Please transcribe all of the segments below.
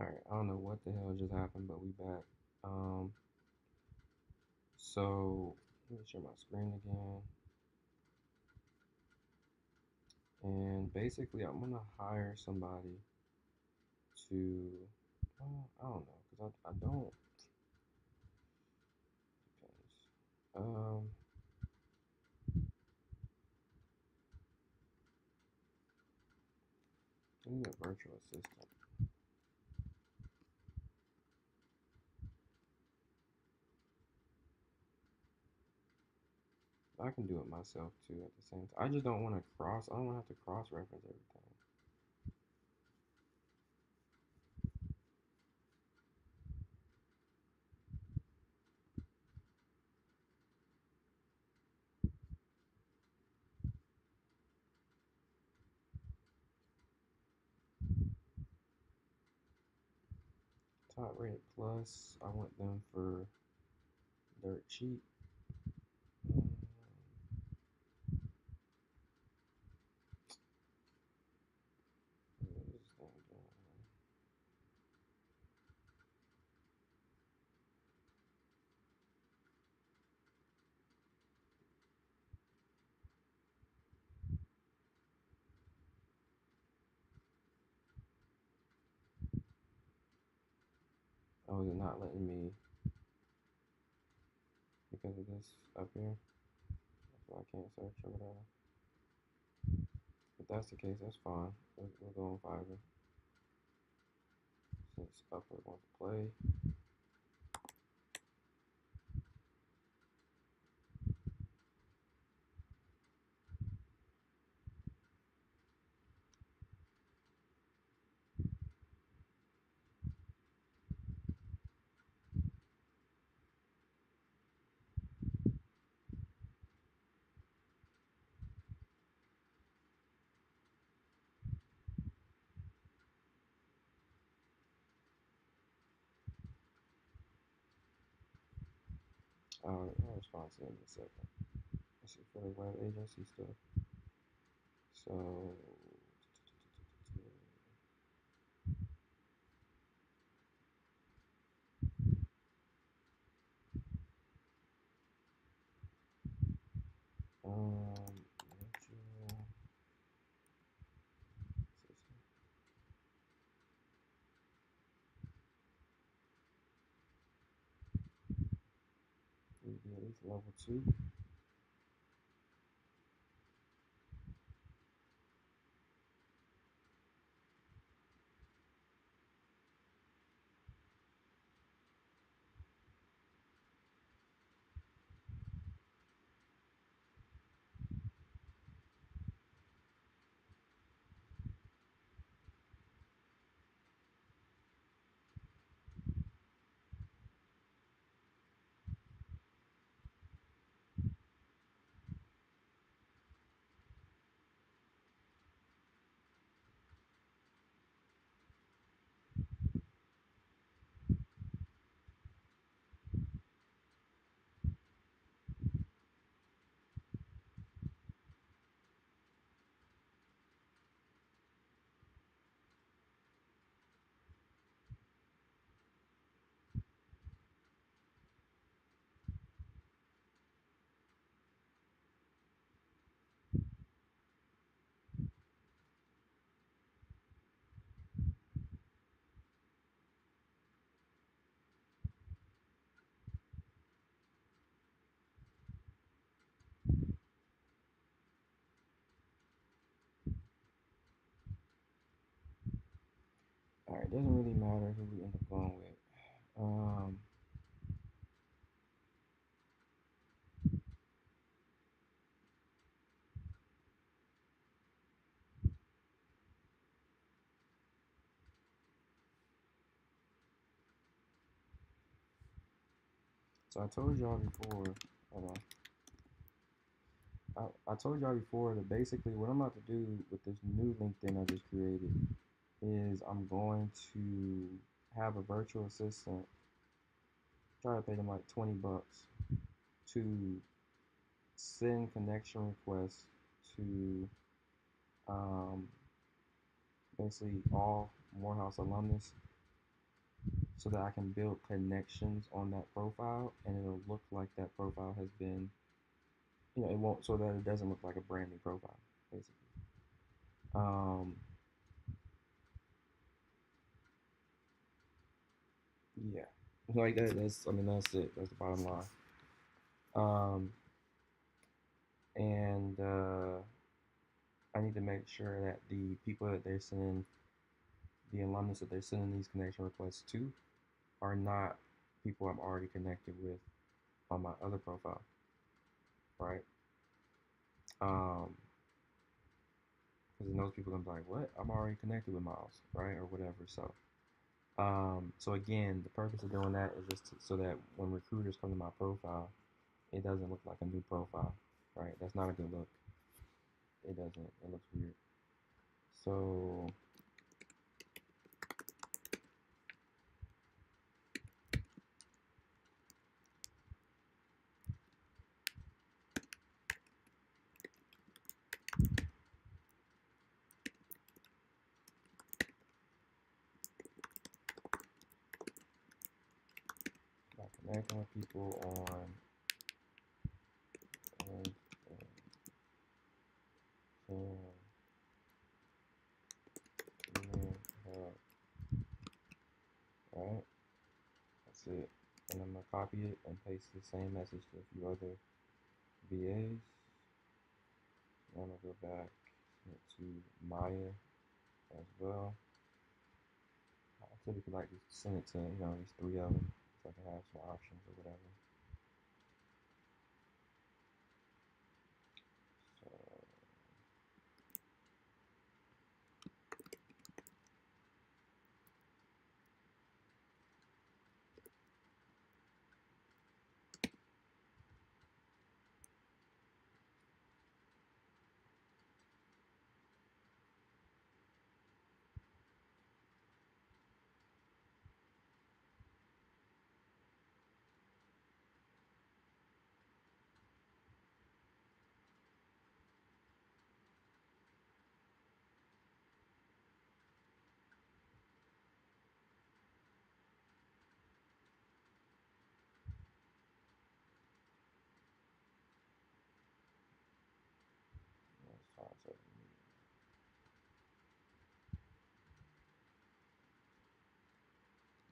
Alright, I don't know what the hell just happened, but we back. Um, so let me share my screen again. And basically, I'm gonna hire somebody to, I don't know, because I don't, depends. I need a virtual assistant. I can do it myself too at the same time. I just don't want to I don't want to have to cross reference everything. Top rated plus, I want them for dirt cheap. Um, what is this thing doing? Oh, is it not letting me because of this up here? That's why I can't search or whatever. If that's the case, that's fine. We'll go on Fiverr since Upwork wants to play. I'll respond to it in a second. Let's see for the web agency stuff. So, virtual assistant. Need to be at least level 2. Alright, doesn't really matter who we end up going with. Um, so I told y'all before, hold on. I told y'all before that basically what I'm about to do with this new LinkedIn I just created is I'm going to have a virtual assistant, try to pay them like 20 bucks to send connection requests to um, basically all Morehouse alumnus so that I can build connections on that profile, and it'll look like that profile has been, it won't, so that it doesn't look like a brand new profile, basically. Um, yeah, like that. That's, I mean, that's it. That's the bottom line. Um, and I need to make sure that the people that they're sending, the alumnus that they're sending these connection requests to, are not people I'm already connected with on my other profile, right? Um, because then those people gonna be like, "What? I'm already connected with Miles, right?" Or whatever. So again, the purpose of doing that is just so that when recruiters come to my profile, it doesn't look like a new profile, right? That's not a good look. It doesn't. It looks weird. So by connecting with people on LinkedIn, can help, right? That's it. And I'm gonna copy it and paste the same message to a few other VAs. I'm gonna go back to Maya as well. I typically like to send it to, at least three of them so I can have some options or whatever. So, let's try to,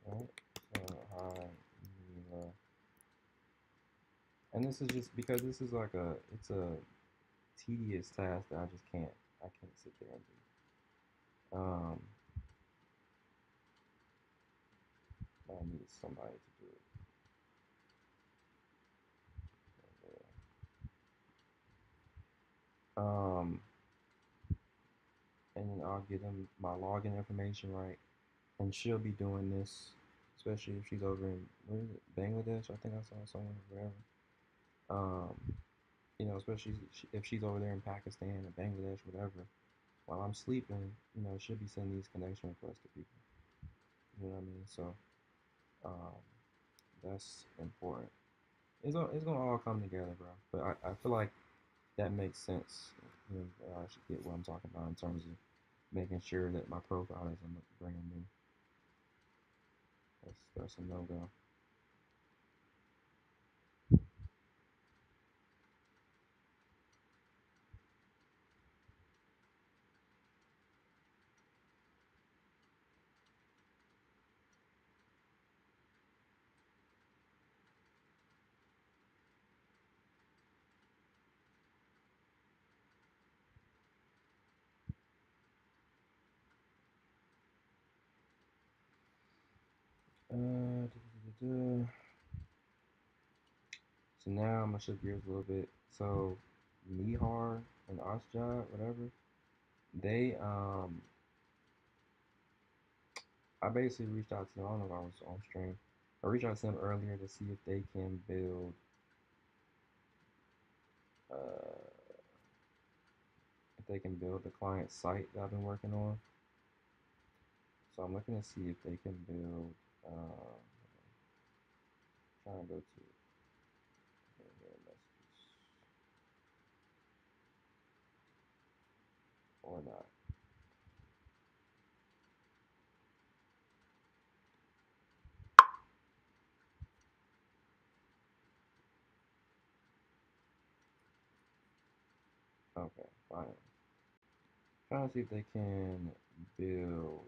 right? So, hi, Mila. And this is just because this is like it's a tedious task that I can't sit there and do. I need somebody to do it. Um, and then I'll give them my login information, right? And she'll be doing this, especially if she's over in, where is it, Bangladesh? I think I saw somewhere, wherever. Um, especially if she's over there in Pakistan or Bangladesh, whatever. While I'm sleeping, she'll be sending these connection requests to people. You know what I mean? So, um, that's important. It's gonna all come together, bro. But I feel like that makes sense. I should get what I'm talking about in terms of making sure that my profile doesn't look brand new. That's a no go. Da, da, da, da. So now I'm gonna shift gears a little bit. So Mihar and Asjad, whatever, they I basically reached out to them. I don't know if I was on stream. I reached out to them earlier to see if they can build if they can build the client site that I've been working on. So I'm looking to see if they can build trying to go to here messages or not. Okay, fine. Trying to see if they can build,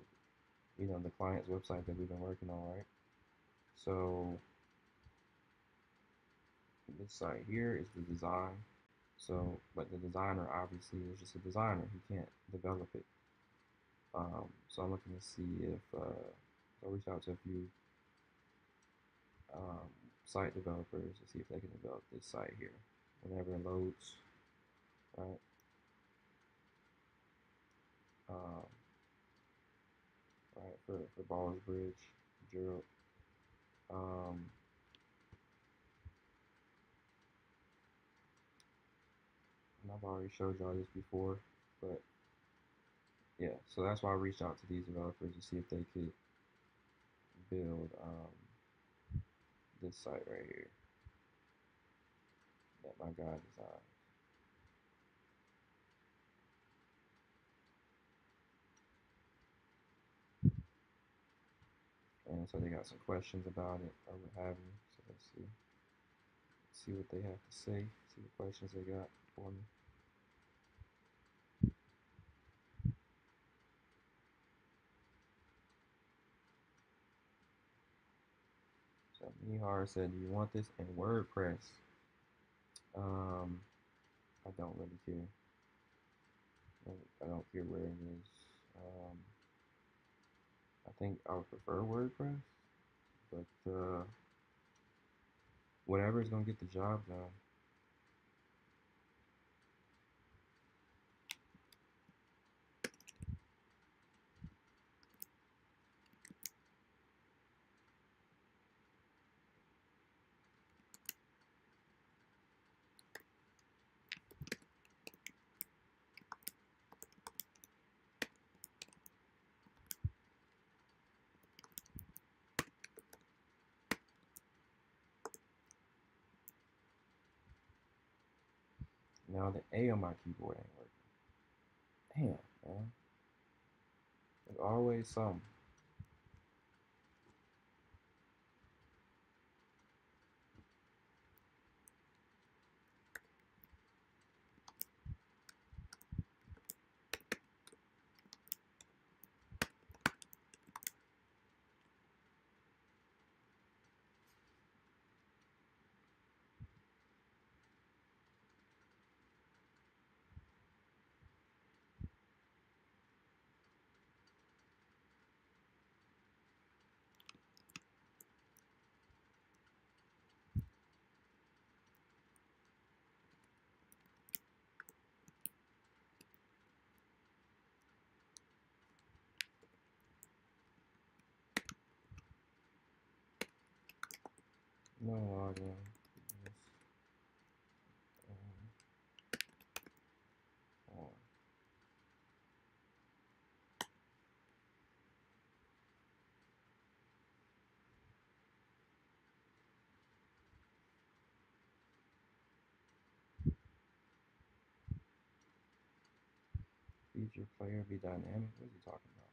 the client's website that we've been working on, right? So this site here is the design. So, but the designer obviously is just a designer. He can't develop it. So I'm looking to see if I'll reach out to a few um, site developers to see if they can develop this site here. Whenever it loads, right? Um, right for Ballers Bridge, Gerald. Um, and I've already showed y'all this before, but yeah, so that's why I reached out to these developers to see if they could build this site right here that my guy designed. And so they got some questions about it or what have you. So let's see what they have to say, see what questions they got for me. So Mihar said, "Do you want this in WordPress?" Um, I don't really care. I don't care where it is. I think I would prefer WordPress, but whatever is gonna get the job done. Now the A on my keyboard ain't working. Damn, man. There's always something. No login. Yes. On. Feature player be dynamic. What is he talking about?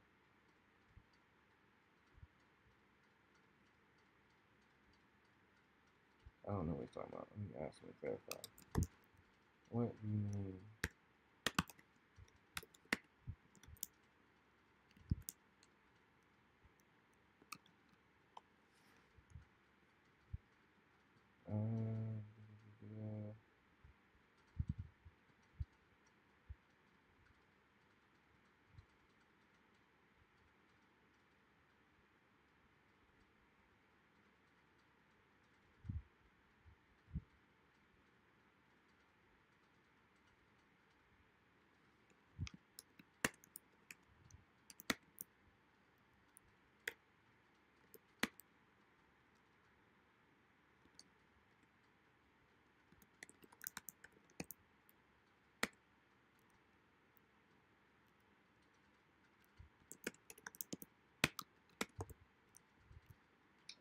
I don't know what he's talking about. Let me ask him to clarify. What do you mean? Uh,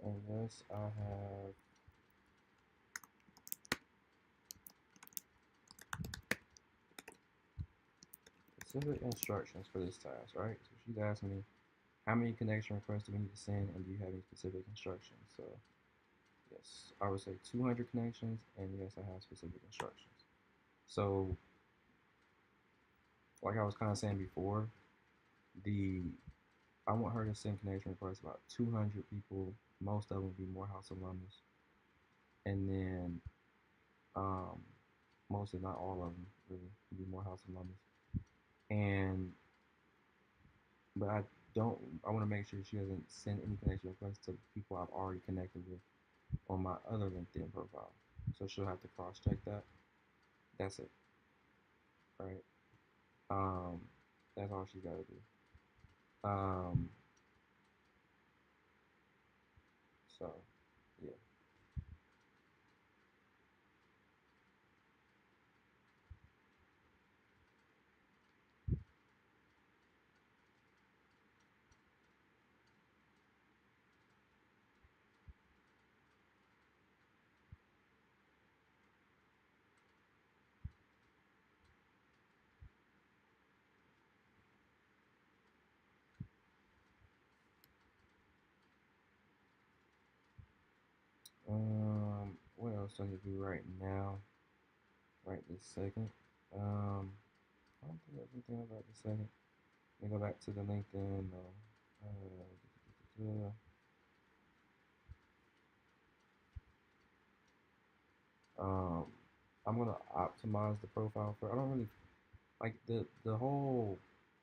and yes, I have specific instructions for this task, right? So she's asking me how many connection requests do we need to send, and do you have any specific instructions? So yes, I would say 200 connections, and yes, I have specific instructions. So like I was kind of saying before, the I want her to send connection requests about 200 people. Most of them be Morehouse alumnus, and then um, most, if not all of them, really be Morehouse alumnus. And but I don't. I want to make sure she doesn't send any connection requests to people I've already connected with on my other LinkedIn profile. So she'll have to cross check that. That's it, right? Um, that's all she's got to do. Um, so yeah. What else do I need to do right now? Right this second. I don't think there's anything else right this second. Let me go back to the LinkedIn. Um, I'm gonna optimize the profile for. I don't really like the whole.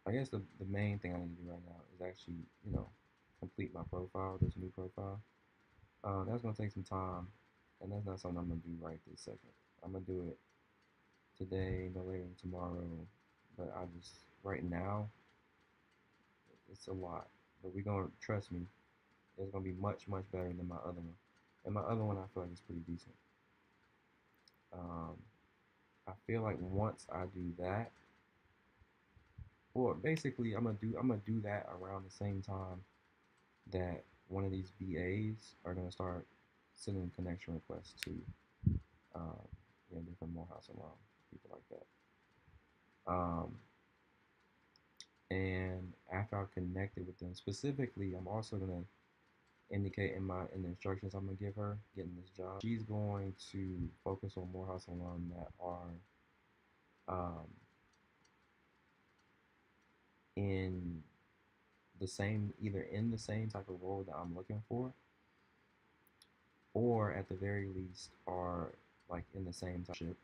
I guess the main thing I need to do right now is actually complete my profile. This new profile. That's gonna take some time, and that's not something I'm gonna do right this second. I'm gonna do it today, no later than tomorrow. But I just right now it's a lot. But we're gonna trust me. It's gonna be much better than my other one. And my other one I feel like is pretty decent. Um, I feel like once I do that, or basically I'm gonna do that around the same time that one of these BAs are gonna start sending connection requests to um, different Morehouse alum people like that. Um, and after I've connected with them specifically, I'm also gonna indicate in the instructions I'm gonna give her getting this job. She's going to focus on Morehouse alum that are um, in either in the same type of role that I'm looking for, or at the very least are like in the same type of,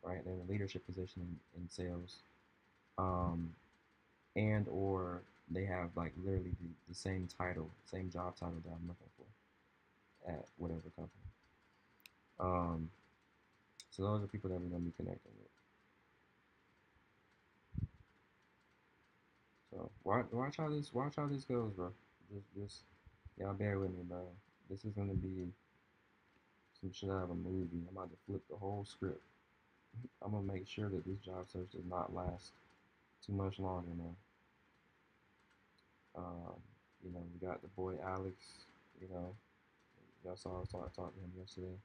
right? They're in a leadership position in sales, um, and or they have like literally the same title, same job title that I'm looking for at whatever company. Um, so those are people that we're gonna be connecting with. So watch how this goes, bro. Just y'all bear with me, bro. This is gonna be some shit out of a movie. I'm about to flip the whole script. I'm gonna make sure that this job search does not last too much longer now. Um, we got the boy Alex. You know, y'all saw I was talking to him yesterday,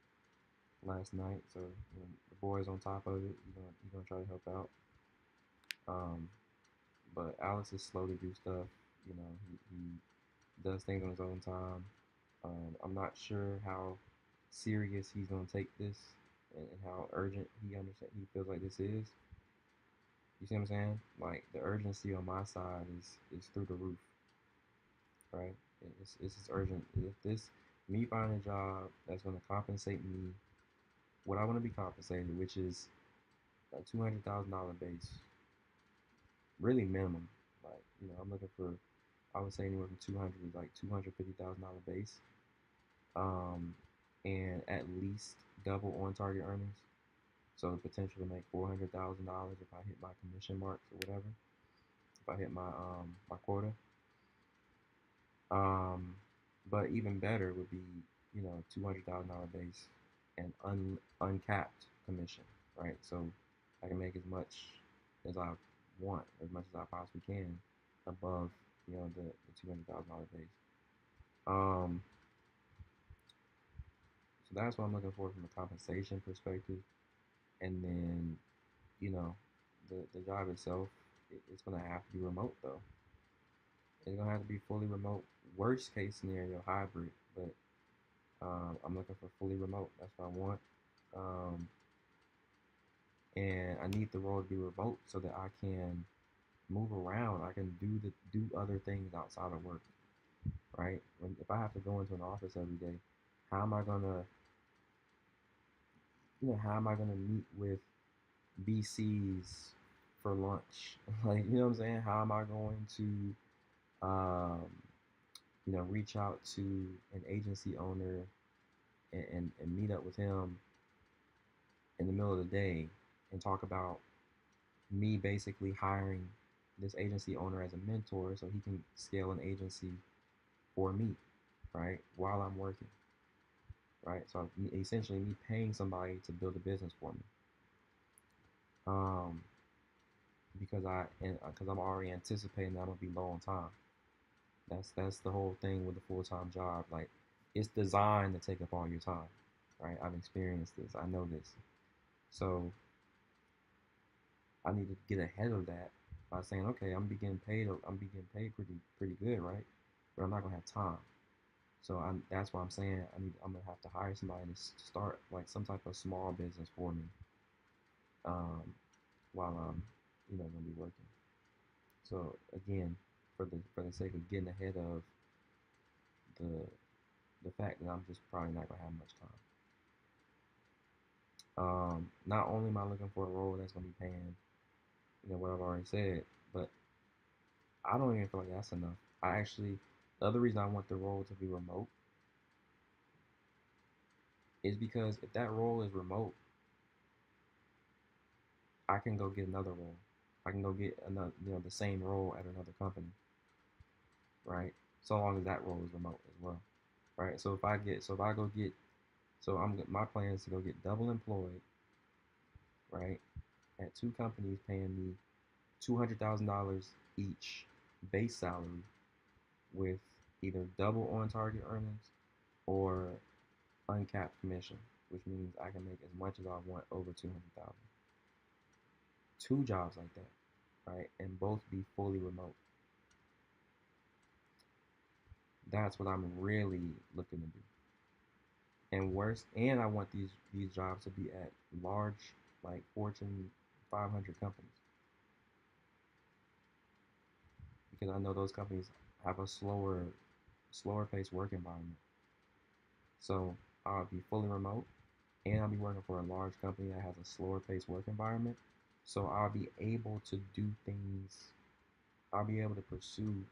last night. So the boy's on top of it. You're gonna try to help out. Um, but Alex is slow to do stuff. He does things on his own time. I'm not sure how serious he's gonna take this, and how urgent he feels like this is. You see what I'm saying? Like the urgency on my side is through the roof, right? It's just urgent. If this me finding a job that's gonna compensate me what I want to be compensated, which is a $200,000 base, really minimum. Like I'm looking for, I would say anywhere from 200 to like $250,000 base, um, and at least double on target earnings. So the potential to make $400,000 if I hit my commission marks or whatever. If I hit my quota. But even better would be $200,000 base and uncapped commission, right? So I can make as much as I want, as much as I possibly can, above the $200,000 base. Um, so that's what I'm looking for from a compensation perspective, and then the job itself, it's gonna have to be remote though. It's gonna have to be fully remote. Worst case scenario, hybrid, but I'm looking for fully remote. That's what I want. Um, and I need the role to be remote so that I can move around. I can do other things outside of work, right? If I have to go into an office every day, how am I gonna, how am I gonna meet with BCs for lunch? Like, you know what I'm saying? How am I going to, reach out to an agency owner and meet up with him in the middle of the day and talk about me basically hiring this agency owner as a mentor so he can scale an agency for me, right? While I'm working, right? So essentially me paying somebody to build a business for me. Um, because I'm already anticipating that I'm gonna be low on time. That's the whole thing with the full time job. Like, it's designed to take up all your time, right? I've experienced this. I know this. So I need to get ahead of that by saying, okay, I'm being paid pretty good, right? But I'm not gonna have time. So that's why I'm saying I'm gonna have to hire somebody to start like some type of small business for me, um, while I'm, gonna be working. So again, for the sake of getting ahead of the the fact that I'm just probably not gonna have much time. Not only am I looking for a role that's gonna be paying, what I've already said, but I don't even feel like that's enough. The other reason I want the role to be remote is because if that role is remote, I can go get another role. I can go get another, the same role at another company, right? So long as that role is remote as well, right? So if I go get, so my plan is to go get double employed, right, at two companies paying me $200,000 each base salary with either double on target earnings or uncapped commission, which means I can make as much as I want over 200,000. Two jobs like that, right, and both be fully remote. That's what I'm really looking to do. And worse, and I want these jobs to be at large, like Fortune 500 companies, because I know those companies have a slower paced work environment. So I'll be fully remote, and I'll be working for a large company that has a slower paced work environment. So I'll be able to do things. I'll be able to pursue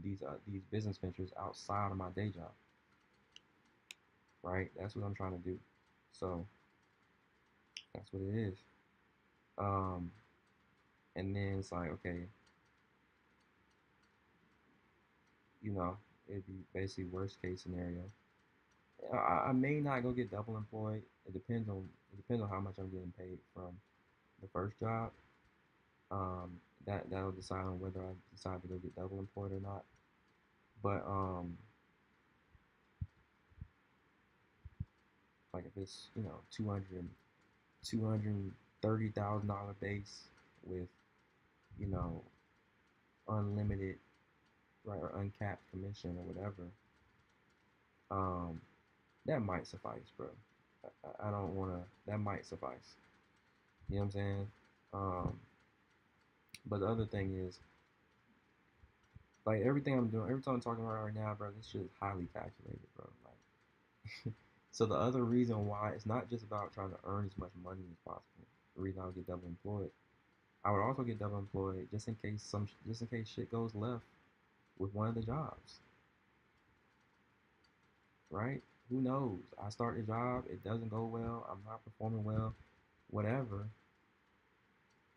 these business ventures outside of my day job, right? That's what I'm trying to do. So that's what it is. Um, and then it's like, okay, you know, it'd be basically worst case scenario. I may not go get double employed. It depends on how much I'm getting paid from the first job. That'll decide on whether I decide to go get double employed or not. But like if it's, 230,000 dollar base with, you know unlimited, right, or uncapped commission or whatever, um that might suffice, bro. I don't want to. That might suffice. You know what I'm saying? Um, but the other thing is, like, everything I'm doing, every time I'm talking about right now, bro, this shit is highly calculated, bro. Like, so the other reason why it's not just about trying to earn as much money as possible. The reason I would get double employed, I would also get double employed just in case shit goes left with one of the jobs, right? Who knows? I start the job, it doesn't go well, I'm not performing well, whatever,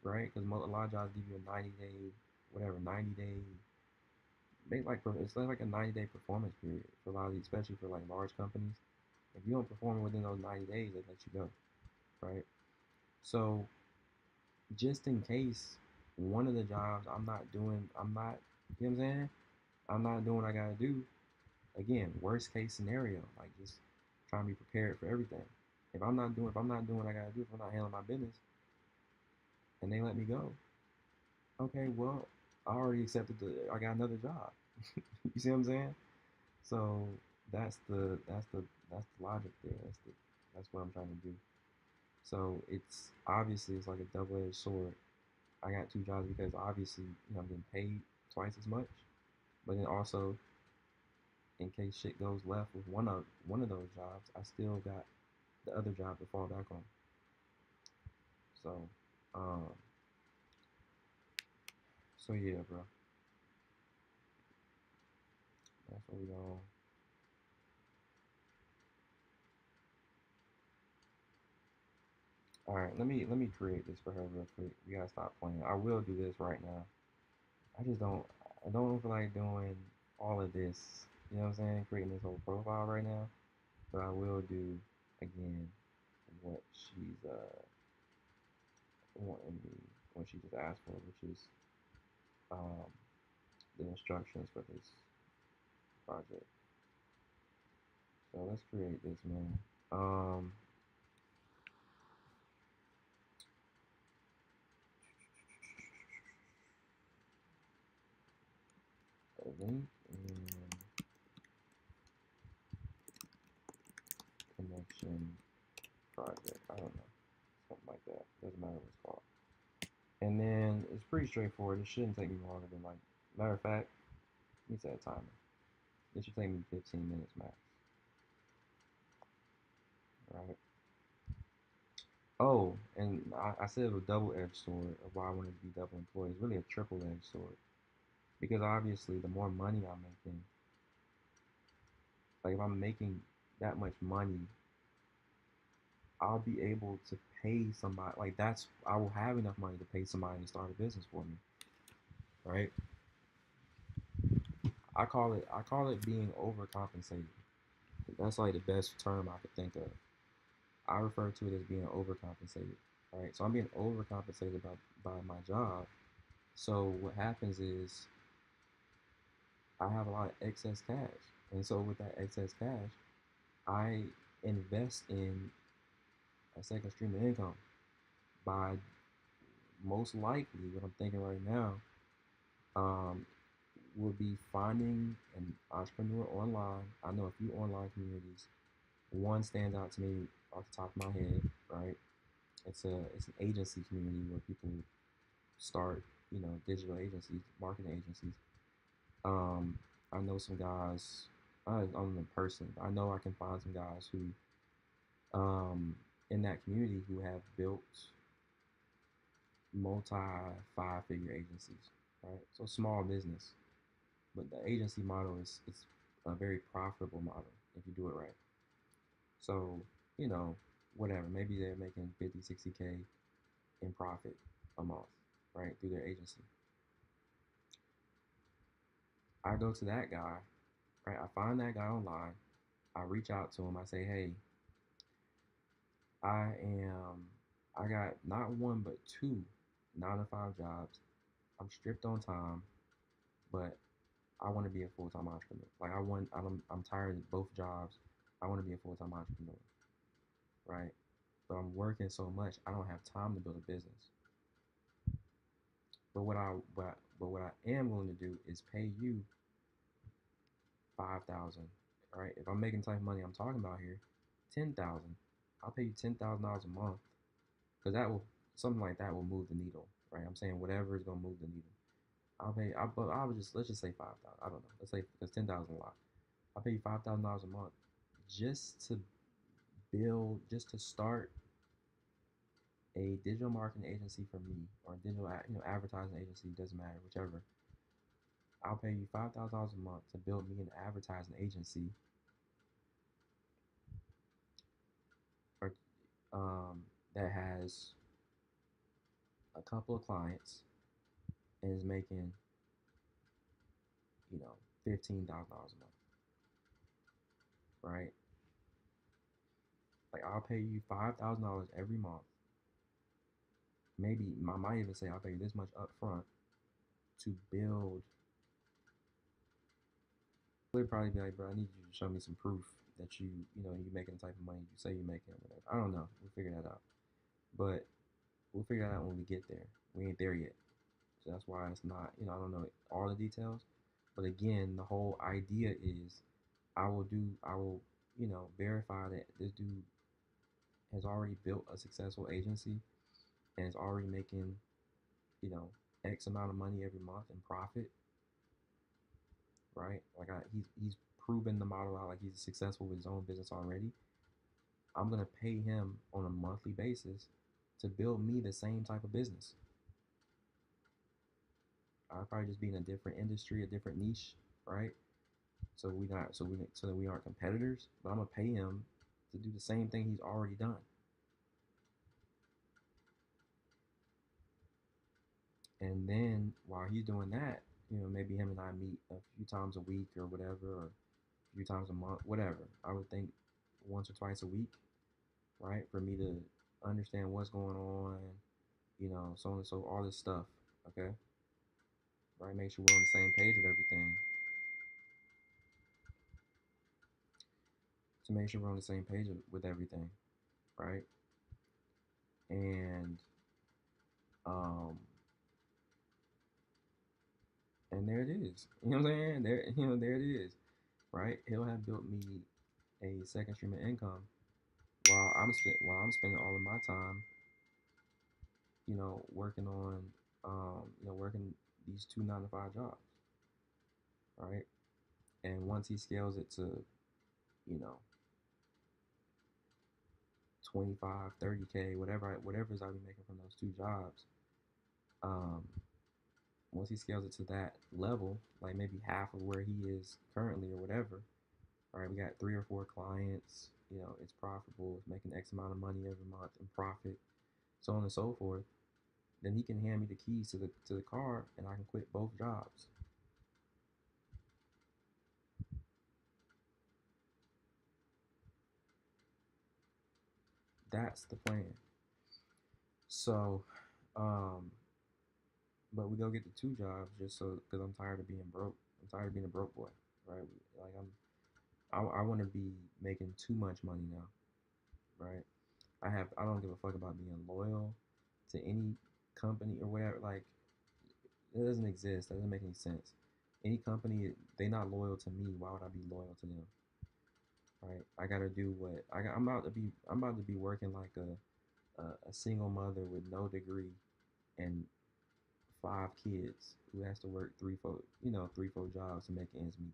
right? Because a lot of jobs give you a 90-day, whatever, 90-day, it's like a 90-day performance period for a lot of these, especially for like large companies. If you don't perform within those 90 days, they let you go, right? So just in case one of the jobs you know what I'm saying? I'm not doing what I gotta do. Again, worst case scenario, like just trying to be prepared for everything. If I'm not doing what I gotta do, if I'm not handling my business, and they let me go, okay, well, I got another job. You see what I'm saying? So that's the logic there. That's what I'm trying to do. So it's like a double-edged sword. I got two jobs because obviously, I'm getting paid twice as much. But then also, in case shit goes left with one of those jobs, I still got the other job to fall back on. So, um, so yeah, bro. That's what we going. All right, let me create this for her real quick. We gotta stop playing. I will do this right now. I just don't. I don't feel like doing all of this. You know what I'm saying? Creating this whole profile right now. But I will do again what she's wanting me, what she just asked for, which is um, the instructions for this project. So let's create this, man. A link and connection project. I don't know, something like that. Doesn't matter what it's called. And then it's pretty straightforward. It shouldn't take me longer than like. Matter of fact, let me set a timer. It should take me 15 minutes max. Right. Oh, and I said it was a double-edged sword of why I wanted to be double employed. It's really a triple-edged sword because obviously the more money I'm making, like if I'm making that much money, I'll be able to pay somebody. Like that's I will have enough money to pay somebody to start a business for me, right? I call it being overcompensated. That's like the best term I could think of. I refer to it as being overcompensated, right? So I'm being overcompensated by my job. So what happens is I have a lot of excess cash. And so with that excess cash, I invest in a second stream of income by most likely what I'm thinking right now um, will be finding an entrepreneur online. I know a few online communities. One stands out to me off the top of my head, right? It's an agency community where people start, digital agencies, marketing agencies. Um, I know some guys. I don't know them person. I know I can find some guys who, in that community, who have built multi five-figure agencies, right? So small business, but the agency model is it's a very profitable model if you do it right. So you know, whatever. Maybe they're making 50, 60K in profit a month, right, through their agency. I go to that guy, right? I find that guy online. I reach out to him. I say, hey, I am. I got not one but two 9 to 5 jobs. I'm stripped on time, but I want to be a full time entrepreneur. Like I want. I'm tired of both jobs. I want to be a full time entrepreneur, right? But I'm working so much, I don't have time to build a business. But what I am willing to do is pay you 5,000, right? If I'm making the type of money I'm talking about here, 10,000. I'll pay you $10,000 a month because that will something like that will move the needle, right? I'm saying whatever is gonna move the needle. I would just let's just say 5,000. I don't know. Let's say because 10,000 a lot. I'll pay you $5,000 a month just to just to start a digital marketing agency for me or a digital advertising agency. Doesn't matter, whichever. I'll pay you $5,000 a month to build me an advertising agency or that has a couple of clients and is making $15,000 a month, right? Like I'll pay you $5,000 every month. Maybe I might even say I'll pay you this much up front to build. They'd probably be like, bro, I need you to show me some proof that you're making the type of money you say you're making, or whatever. I don't know. We'll figure that out. But we'll figure that out when we get there. We ain't there yet. So that's why it's not, I don't know all the details. But again, the whole idea is I will, verify that this dude has already built a successful agency and is already making you know, X amount of money every month in profit, right? Like he's proven the model out, like he's successful with his own business already. I'm gonna pay him on a monthly basis to build me the same type of business. I'll probably just be in a different industry, a different niche, right? So that we aren't competitors. But I'm gonna pay him to do the same thing he's already done. And then while he's doing that, maybe him and I meet a few times a week or whatever, or a few times a month, whatever. I would think once or twice a week, right? For me to understand what's going on, so on and so, all this stuff, okay? Right? Make sure we're on the same page with everything. To make sure we're on the same page with everything, right? And um, and there it is. You know what I'm saying? There it is, right? He'll have built me a second stream of income while I'm spending all of my time, working on, working these two 9 to 5 jobs, right? And once he scales it to, you know, 25, 30K, whatever I'll be making from those two jobs, um, once he scales it to that level, like maybe half of where he is currently or whatever, all right, we got 3 or 4 clients, it's profitable, it's making X amount of money every month in profit, so on and so forth, then he can hand me the keys to the car and I can quit both jobs. That's the plan. So, um, but we go get the 2 jobs just so because I'm tired of being broke. I'm tired of being a broke boy, right? Like I want to be making too much money now, right? I don't give a fuck about being loyal to any company or whatever. Like it doesn't exist. That doesn't make any sense. Any company, they not loyal to me. Why would I be loyal to them? Right? I gotta do what I got. I'm about to be working like a single mother with no degree and 5 kids who has to work 3, 4 jobs to make ends meet.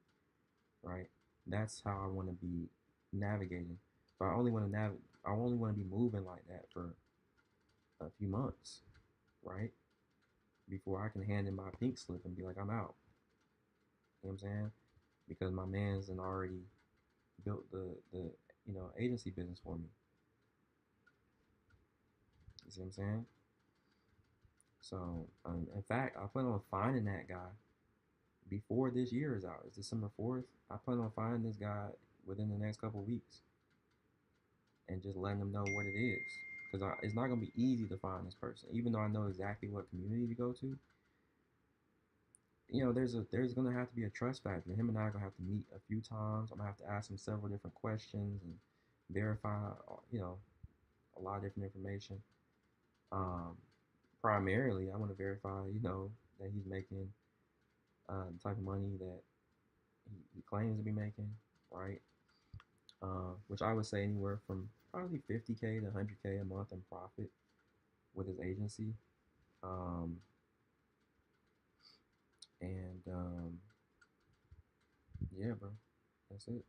Right? That's how I want to be navigating. But I only want to be moving like that for a few months, right? Before I can hand in my pink slip and be like, I'm out. You know what I'm saying? Because my man's done already built the agency business for me. You see what I'm saying? So, in fact, I plan on finding that guy before this year is out. It's December 4th. I plan on finding this guy within the next couple of weeks and just letting them know what it is. Because it's not going to be easy to find this person. Even though I know exactly what community to go to, there's going to have to be a trust factor. Him and I are going to have to meet a few times. I'm going to have to ask him several different questions and verify, a lot of different information. Um, Primarily, I want to verify, that he's making the type of money that he claims to be making, right? Which I would say anywhere from probably 50K to 100K a month in profit with his agency. Um, and yeah, bro, that's it.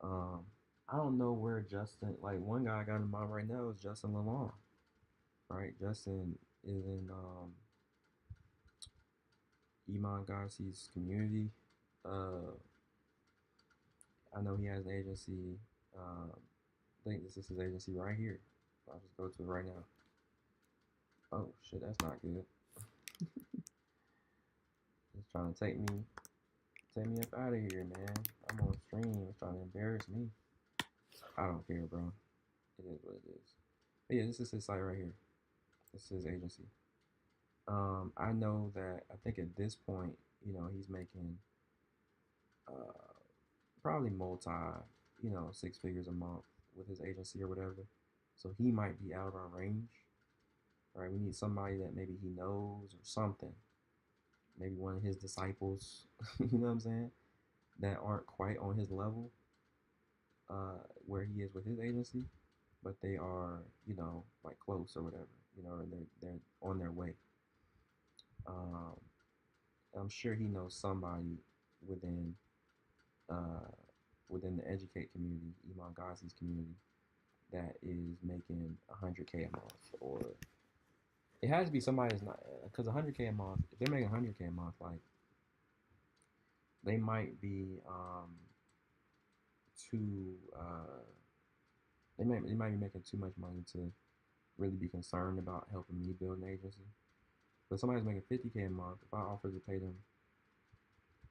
Um, I don't know where Justin, like one guy I got in mind right now is Justin Lalonde, right? Justin is in Iman Garci's community. Uh, I know he has an agency. I think this is his agency right here. I'll just go to it right now. Oh shit, that's not good. He's trying to take me up out of here, man. I'm on stream. He's trying to embarrass me. I don't care, bro. It is what it is. But yeah, this is his site right here. This is his agency. I know that I think at this point, he's making uh, probably 6 figures a month with his agency or whatever. So he might be out of our range. Right? We need somebody that maybe he knows or something. Maybe one of his disciples, you know what I'm saying? That aren't quite on his level, where he is with his agency. but they are, you know, like close or whatever, you know, or they're on their way. Um, I'm sure he knows somebody within uh, within the educate community, Iman Ghazi's community, that is making 100K a month, or it has to be somebody that's not, because 100K a month. If they're making 100K a month, like they might be too they might be making too much money to really be concerned about helping me build an agency. But somebody's making 50K a month. If I offer to pay them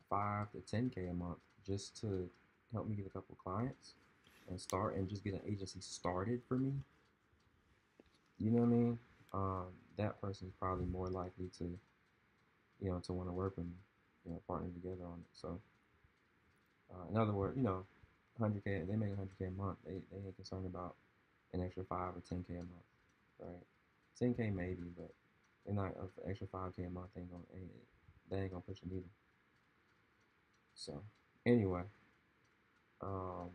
5 to 10K a month just to help me get a couple clients and start and just get an agency started for me, you know what I mean? That person is probably more likely to, you know, to want to work with me, you know, partner together on it. So, in other words, you know, 100K, they make 100K a month. They ain't concerned about an extra 5 or 10K a month, right? 10K maybe, but they're not an extra 5K a month. They ain't gonna push the needle. So, anyway, um,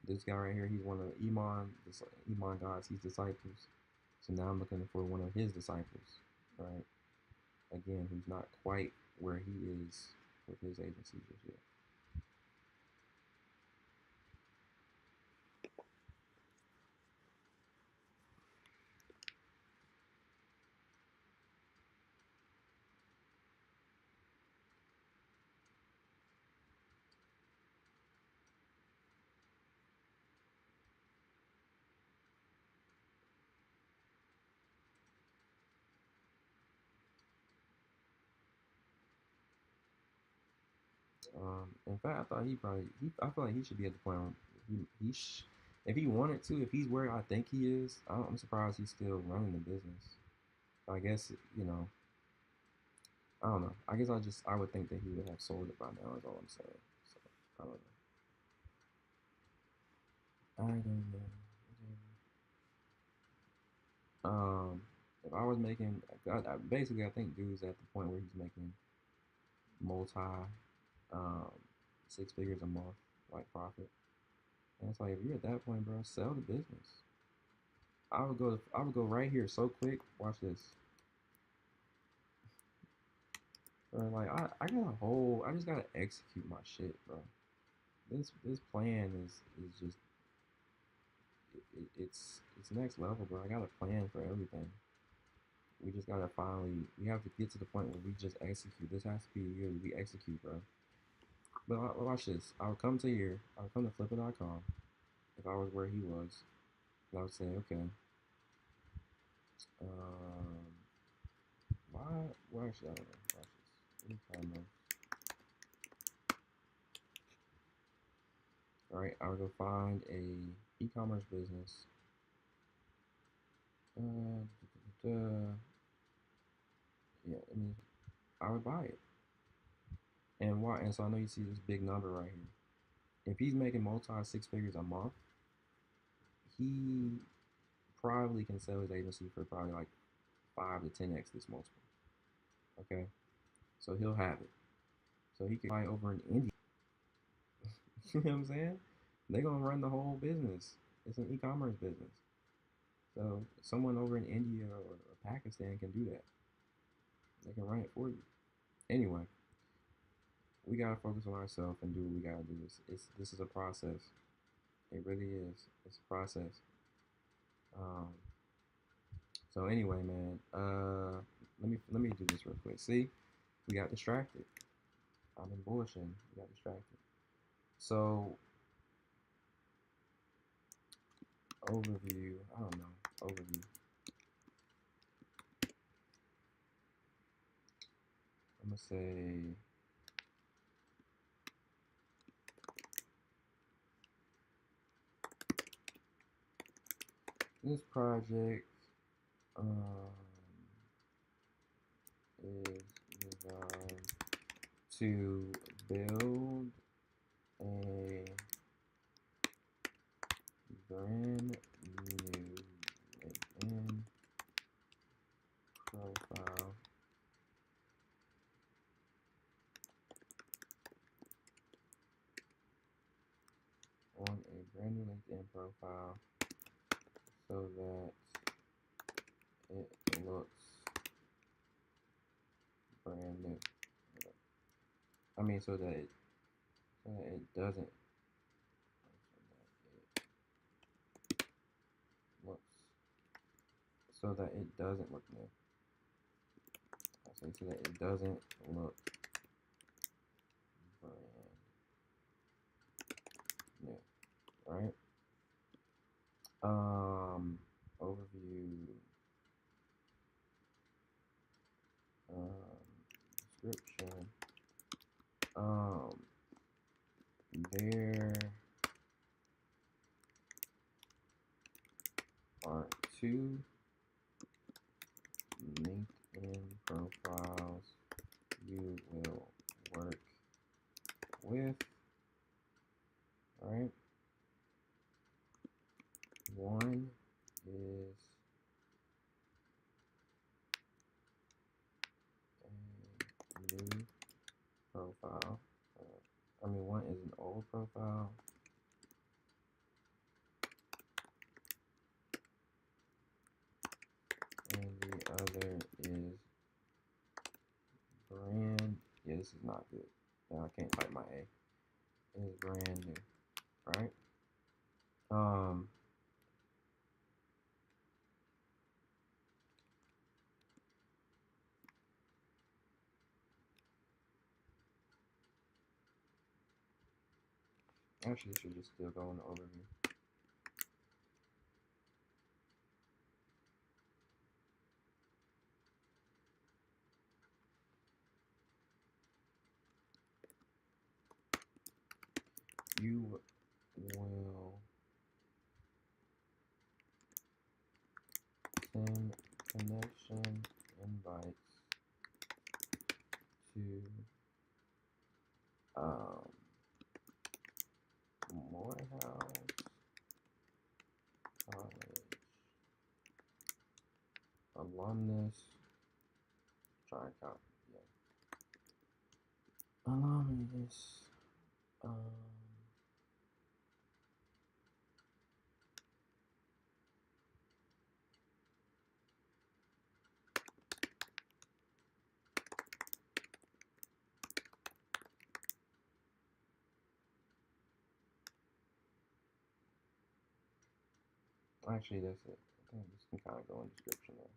this guy right here, he's one of Iman God's his disciples. So now I'm looking for one of his disciples, right? Again, who's not quite where he is with his agency just yet. In fact, I thought I feel like he should be at the point where if he wanted to, if he's where I think he is, I'm surprised he's still running the business. I guess, you know, I don't know. I would think that he would have sold it by now. Is all I'm saying. So I don't know. I don't know. If I was making, basically, I think dude's at the point where he's making multi, um, 6 figures a month, like profit. And it's like, if you're at that point, bro, sell the business. I would go right here so quick. Watch this. Bro, like I just gotta execute my shit, bro. This plan is just it's next level, bro. I got a plan for everything. We just gotta we have to get to the point where we just execute. This has to be the year we execute, bro. But watch this. I would come to here. I would come to Flipper.com if I was where he was. And I would say, okay, um, why actually, I don't know. Watch this. E-commerce. All right, I would go find a e-commerce business. Yeah, I mean, I would buy it. And why? And so I know you see this big number right here. If he's making multi 6 figures a month, he probably can sell his agency for probably like 5 to 10x this multiple. Okay, so he'll have it. So he can buy over in India. You know what I'm saying? They're gonna run the whole business. It's an e-commerce business. So someone over in India or Pakistan can do that. They can run it for you. Anyway, we gotta focus on ourselves and do what we gotta do. This is a process. It really is. It's a process. Um, so anyway, man. Let me do this real quick. See, we got distracted. I've been bullshitting. We got distracted. So overview. I don't know. Overview. I'm gonna say this project is designed to build a brand new LinkedIn profile on a brand new LinkedIn profile so that it looks brand new. I mean, so that it doesn't, so that it doesn't look new. I say so that it doesn't look brand new, right? Overview, description. There are two LinkedIn profiles you will work with, right? One is a new profile. One is an old profile. And the other is brand. Yeah, this is not good. No, I can't type my A. It is brand new, right? Actually, this should just still go in the overview. You will send connection invites to Morehouse College alumnus. Try and copy. Yeah. Alumnus. Actually, that's it. I think this can kind of go in description there.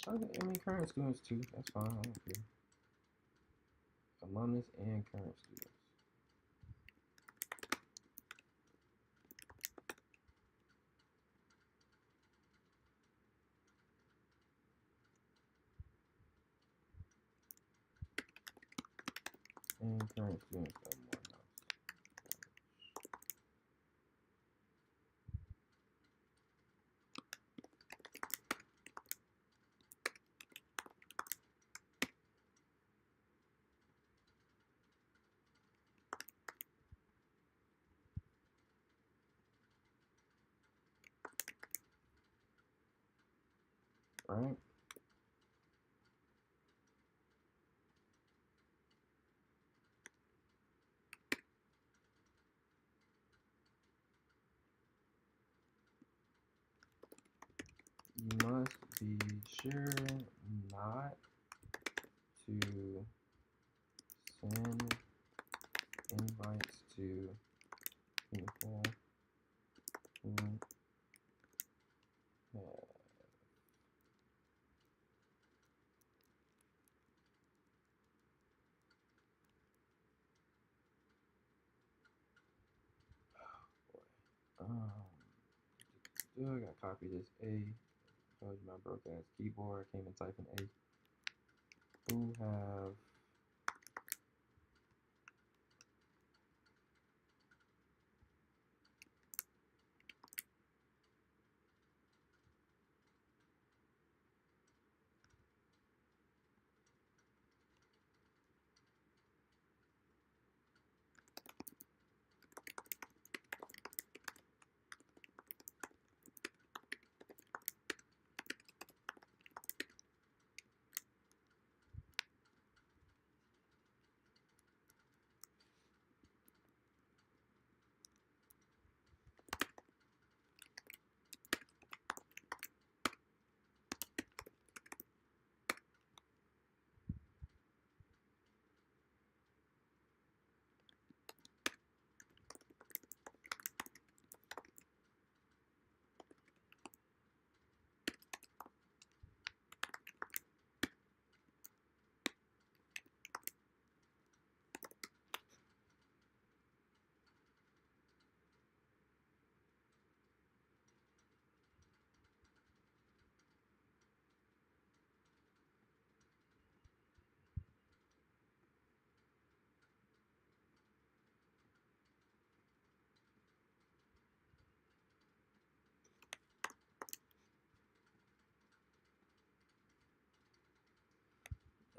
Okay, current students too. That's fine. I don't care. Alumnus and current students. And current students of Morehouse. Right? You must be sure not to send invites to people who have still gotta copy this A. Told you my broke ass keyboard. Came and typing A. Who have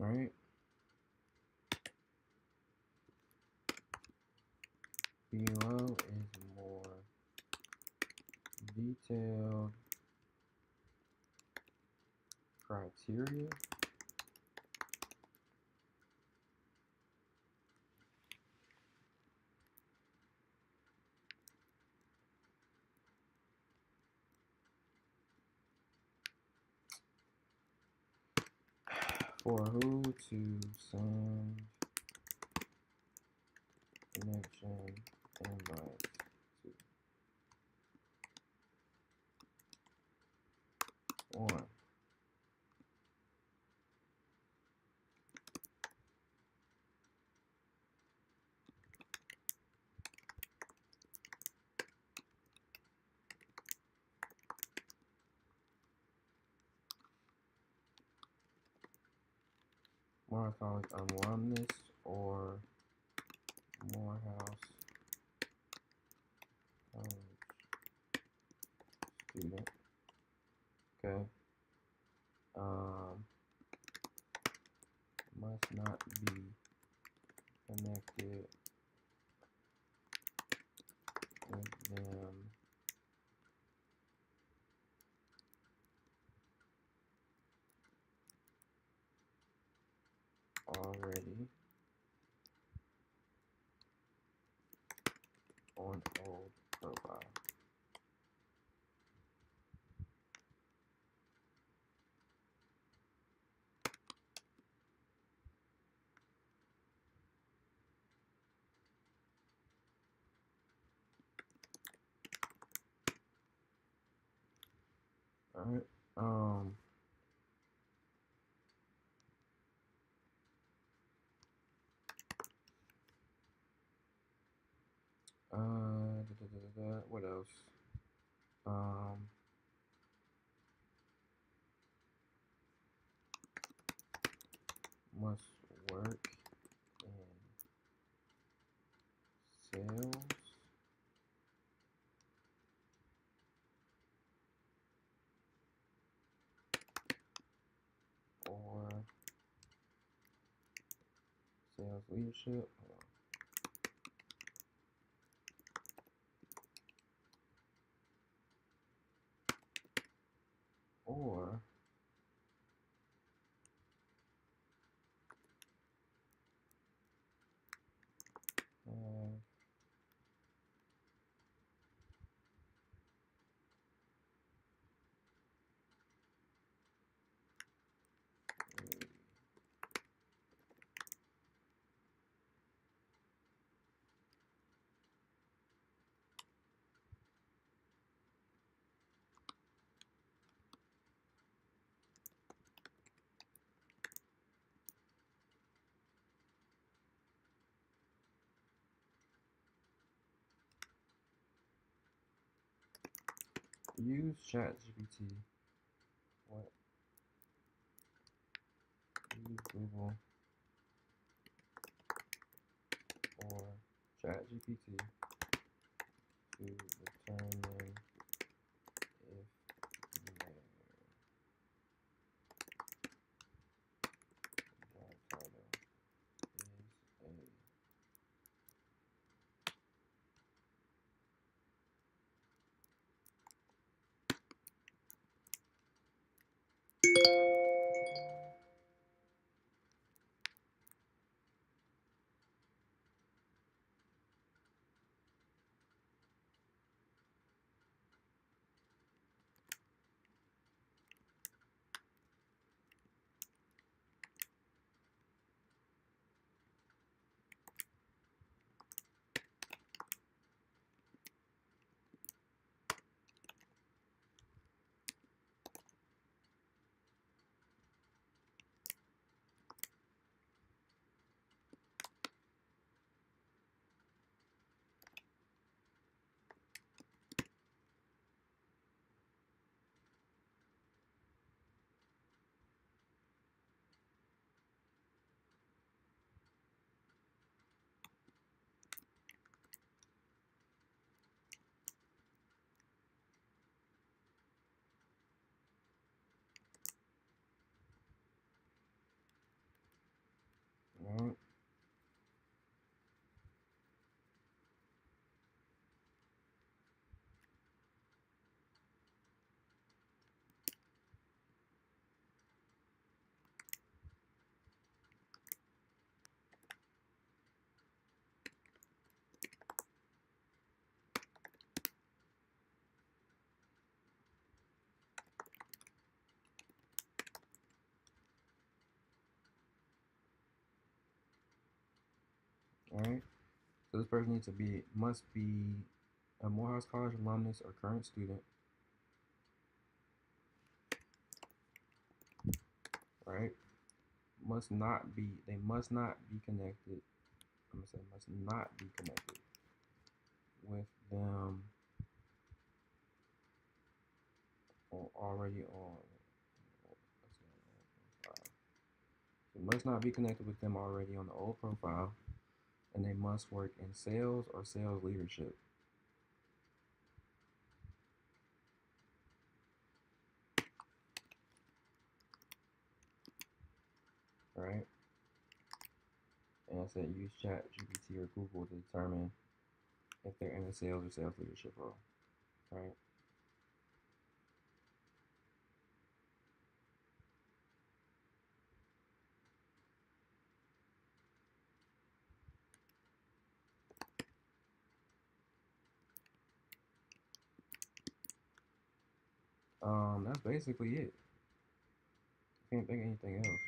right? Below is more detailed criteria. For who to send connection invites to. 1. More college alumnus or Morehouse College student. Okay. Must not be connected with them already on old profile. Alright. What else? Must work in sales or sales leadership. Or have use ChatGPT. What? Use Google or ChatGPT to determine if their job title is a right? So this person must be a Morehouse College alumnus or current student, right? They must not be connected. I'm gonna say must not be connected with them already on. It must not be connected with them already on the old profile, and they must work in sales or sales leadership. Right? And I said use Chat GPT or Google to determine if they're in a sales or sales leadership role. Right? That's basically it. Can't think of anything else.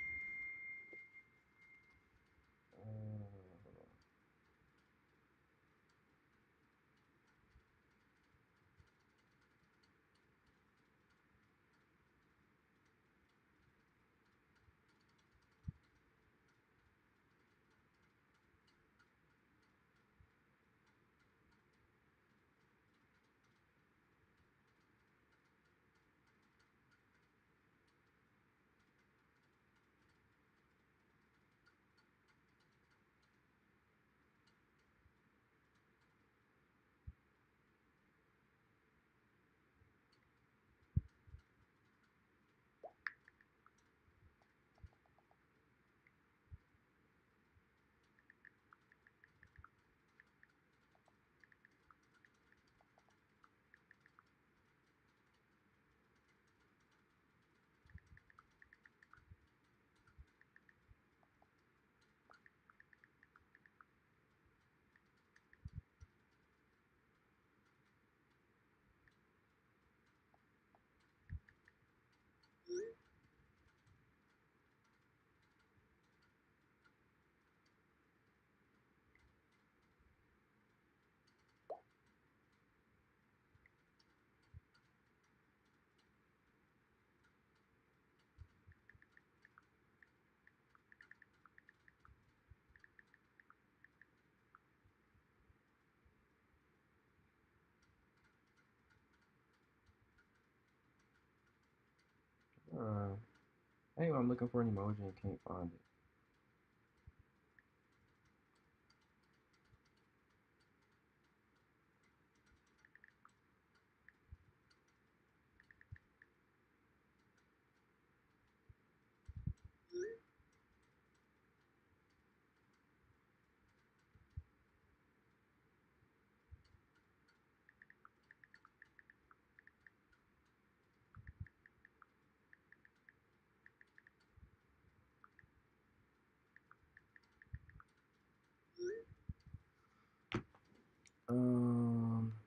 Anyway, I'm looking for an emoji and can't find it.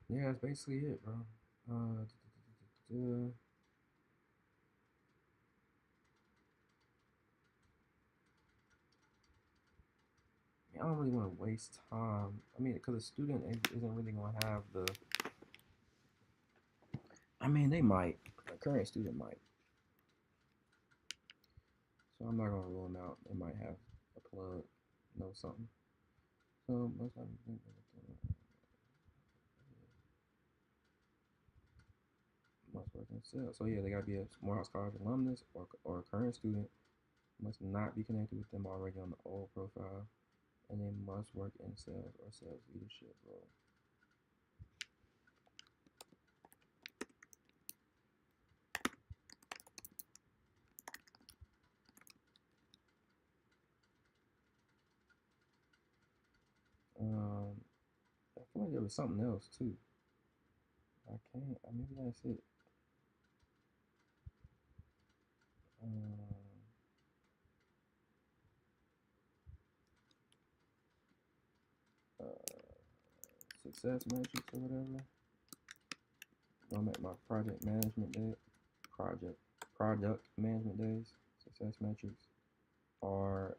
Yeah, that's basically it, bro. I don't really want to waste time. I mean, because a student isn't really going to have the. I mean, they might. A current student might. So I'm not going to rule them out. They might have a plug, know something. So most likely must work in sales. So yeah, they got to be a Morehouse College alumnus or a current student. Must not be connected with them already on the old profile, and they must work in sales or sales leadership role. I feel like there was something else too. I can't. Maybe that's it. Um, uh, Success metrics or whatever. I'm at my project product management days. Success metrics are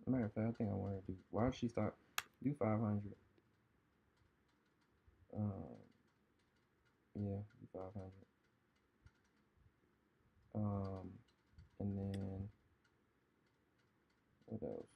Matter of fact, I think I want to do. Why did she stop? Do 500. Um, yeah, do 500. Um, and then what else?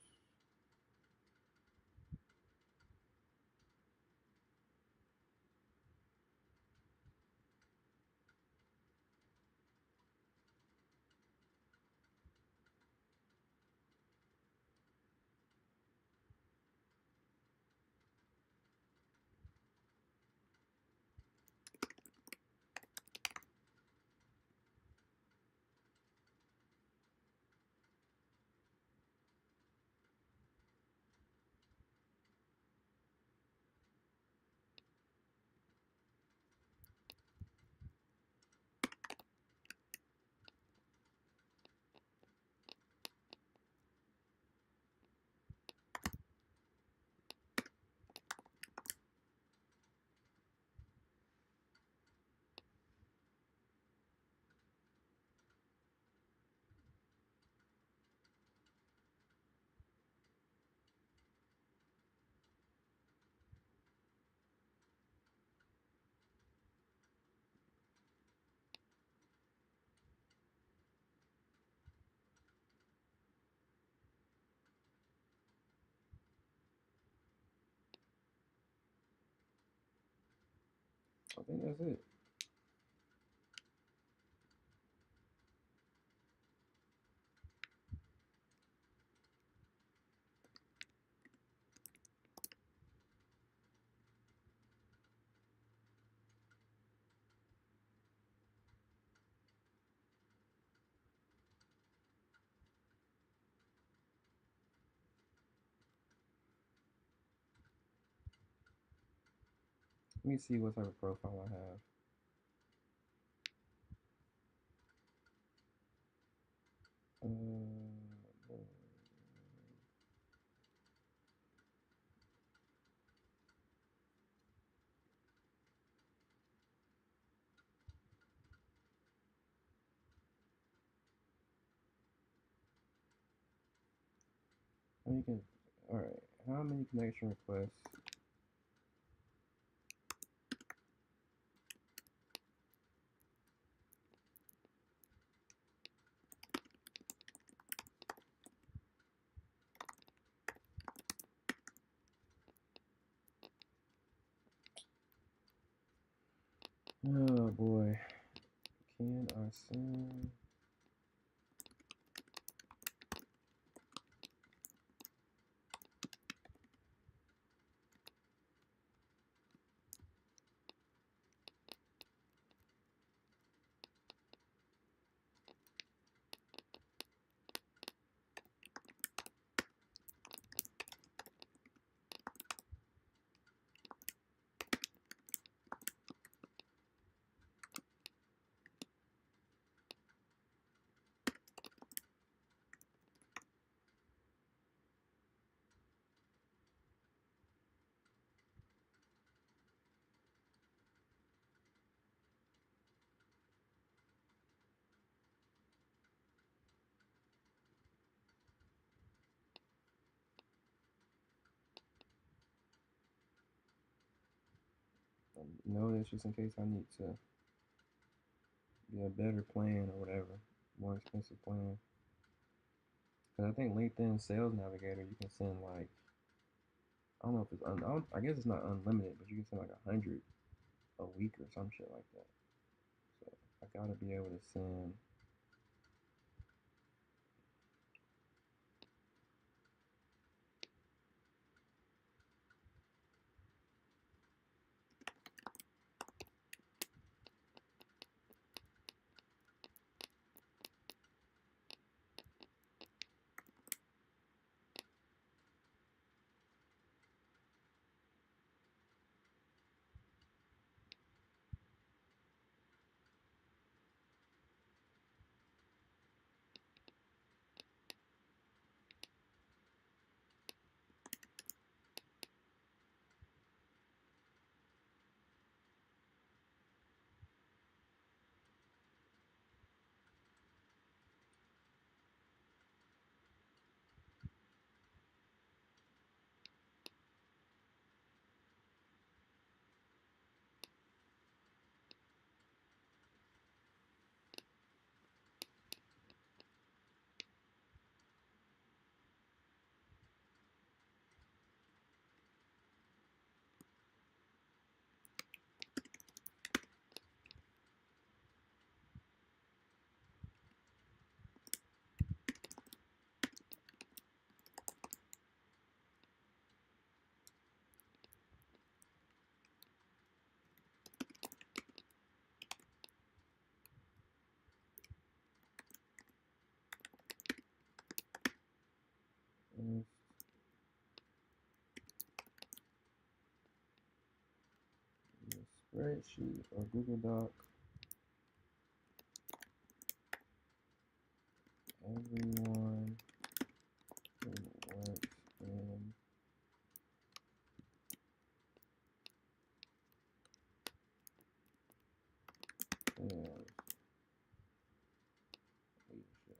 I think that's it. Let me see what type of profile I have. How you can? All right. How many connection requests? Oh boy. Can I send? No, that's just in case I need to get a better plan or whatever, more expensive plan. Cause I think LinkedIn Sales Navigator, you can send like I don't know if it's I guess it's not unlimited, but you can send like 100 a week or some shit like that. So I gotta be able to send. spreadsheet or Google Doc. Everyone who works in sales leadership.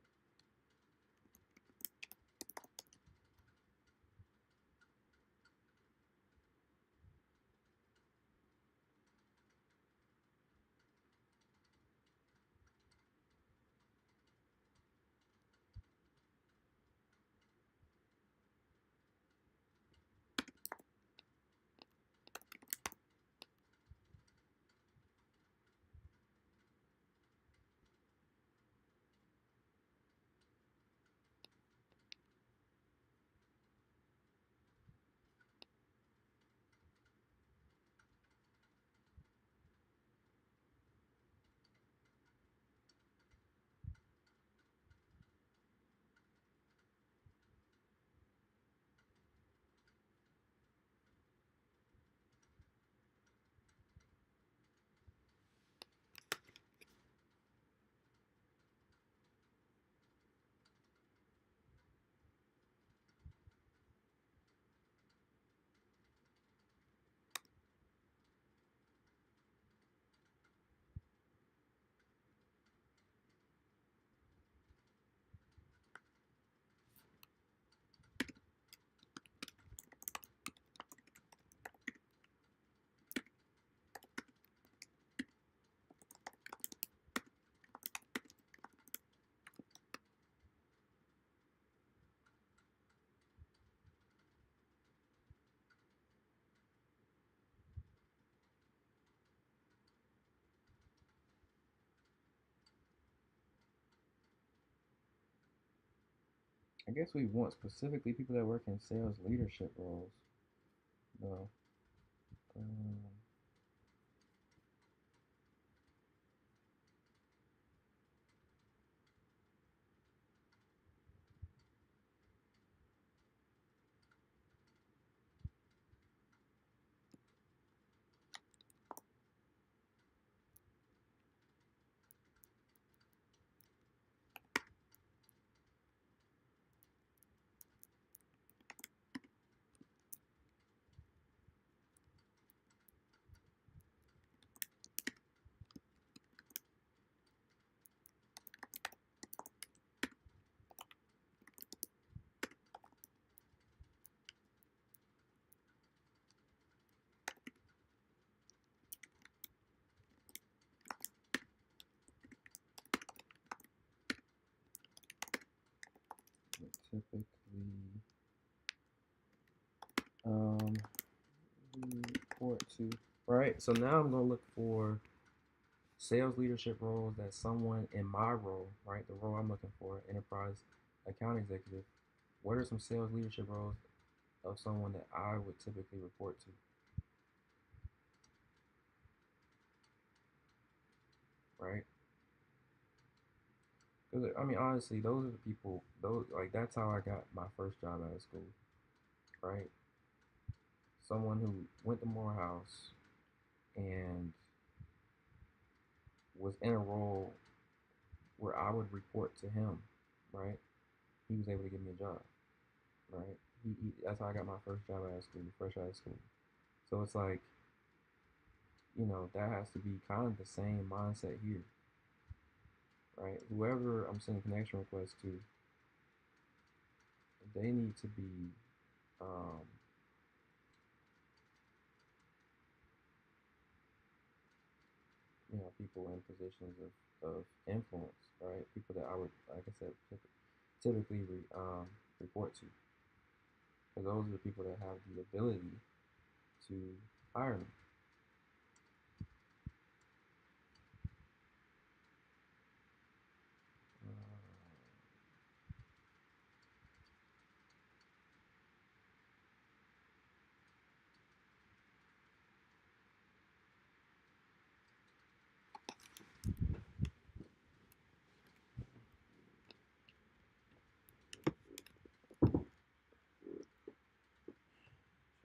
I guess we want specifically people that work in sales leadership roles. No. Um, typically um, report to. Right. So now I'm gonna look for sales leadership roles that someone in my role, right, the role I'm looking for, enterprise account executive. What are some sales leadership roles of someone that I would typically report to, right? Because I mean, honestly, those are the people. Those like that's how I got my first job out of school, right? Someone who went to Morehouse and was in a role where I would report to him, right? He was able to give me a job, right? That's how I got my first job out of school, fresh out of school. So it's like, that has to be kind of the same mindset here, right? Whoever I'm sending connection requests to, they need to be, um, people in positions of influence, right? People that I would, like I said, typically report to, because those are the people that have the ability to hire me.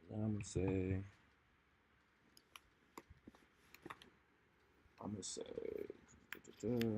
So now I'm gonna say Let's say. Let's see.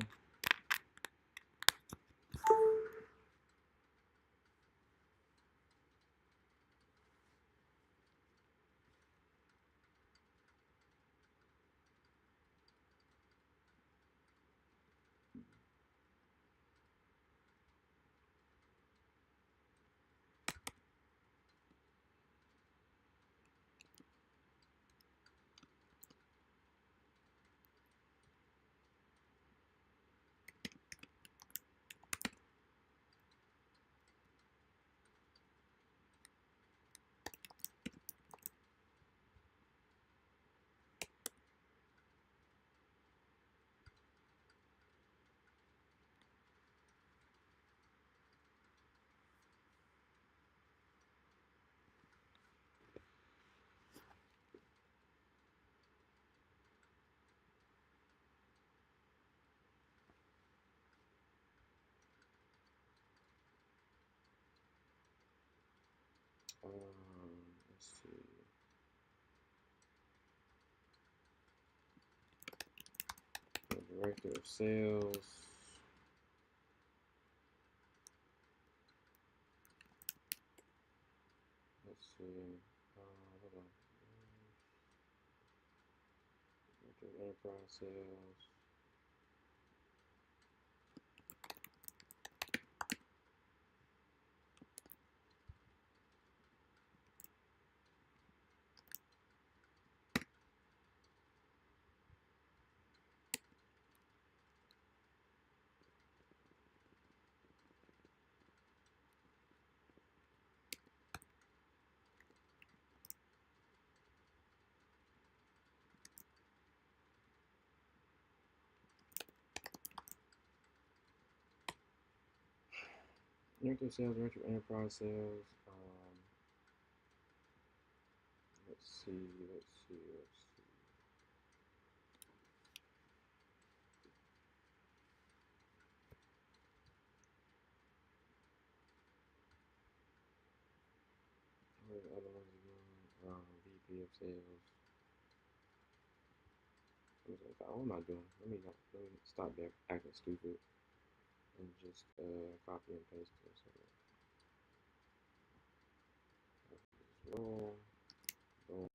Director of sales. Let's see. Hold on. Director of enterprise sales. Director of sales, director of enterprise sales. Let's see. What are the other ones again? VP of sales. What am I doing? Let me stop there acting stupid and just copy and paste this. Just roll, boom.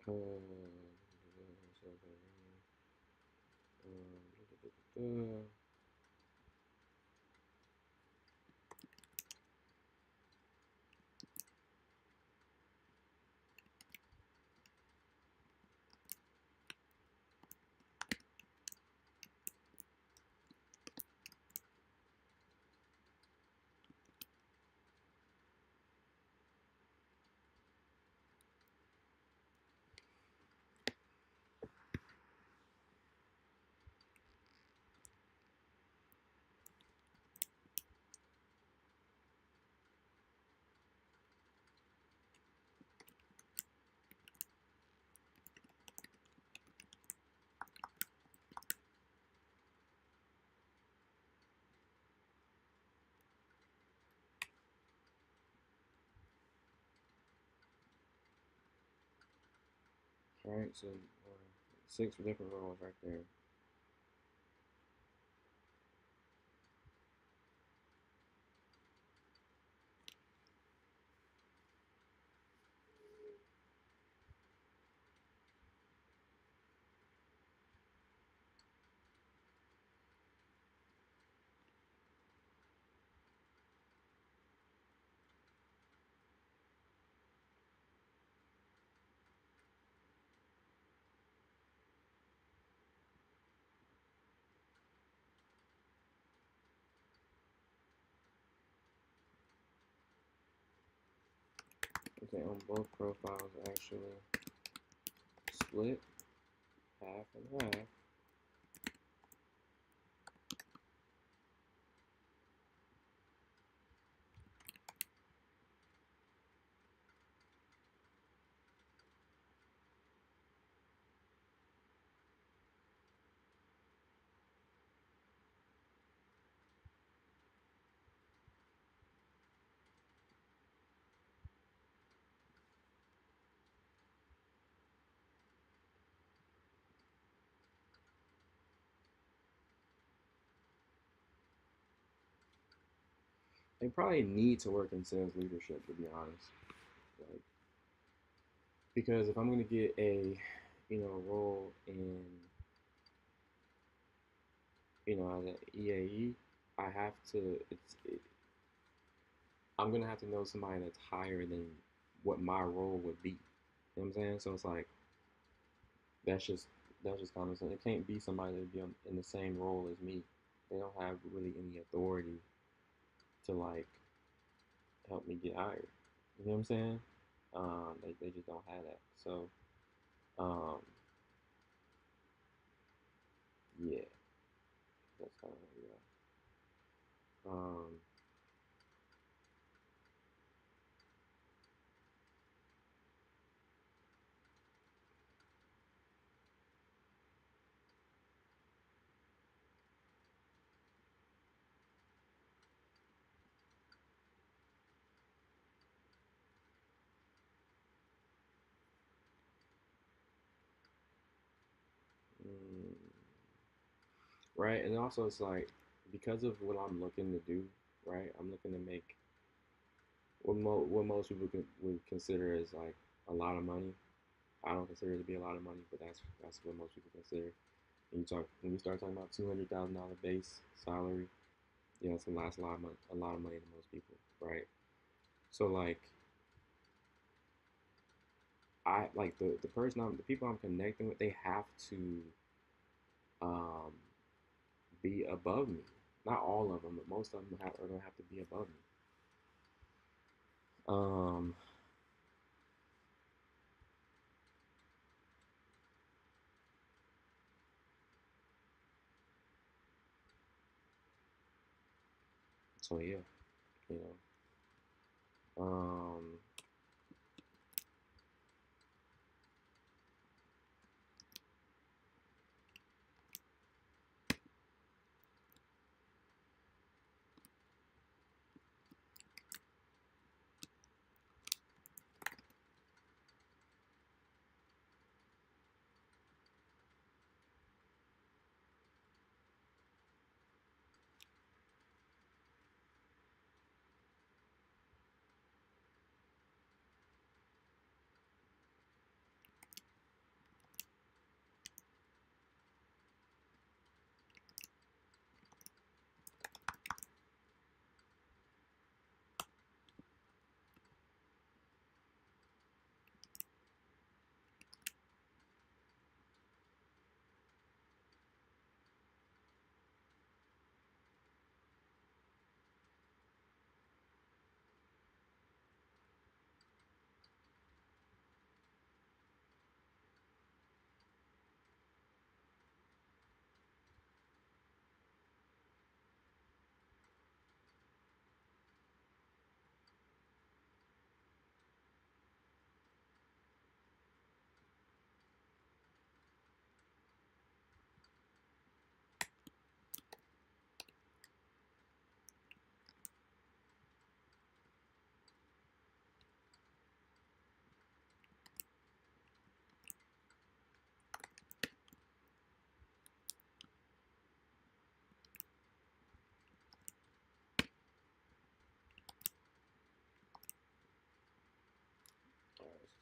All right, so 6 different roles right there. Okay, on both profiles actually split half and half. They probably need to work in sales leadership, to be honest. Like, because if I'm gonna get a, role in, as an EAE, I have to. I'm gonna have to know somebody that's higher than what my role would be. You know what I'm saying? So it's like that's just that's just common sense. It can't be somebody that be in the same role as me. They don't have really any authority to like help me get hired. You know what I'm saying? They just don't have that. So um, yeah, that's kind of where we are. Right, and also it's like because of what I'm looking to do, right? I'm looking to make what most people would consider as like a lot of money. I don't consider it to be a lot of money, but that's what most people consider. When you start talking about $200,000 base salary, it's a lot of money to most people, right? So like I like the people I'm connecting with, they have to um be above me. Not all of them, but most of them are gonna have to be above me. Um, so yeah, you know. Um,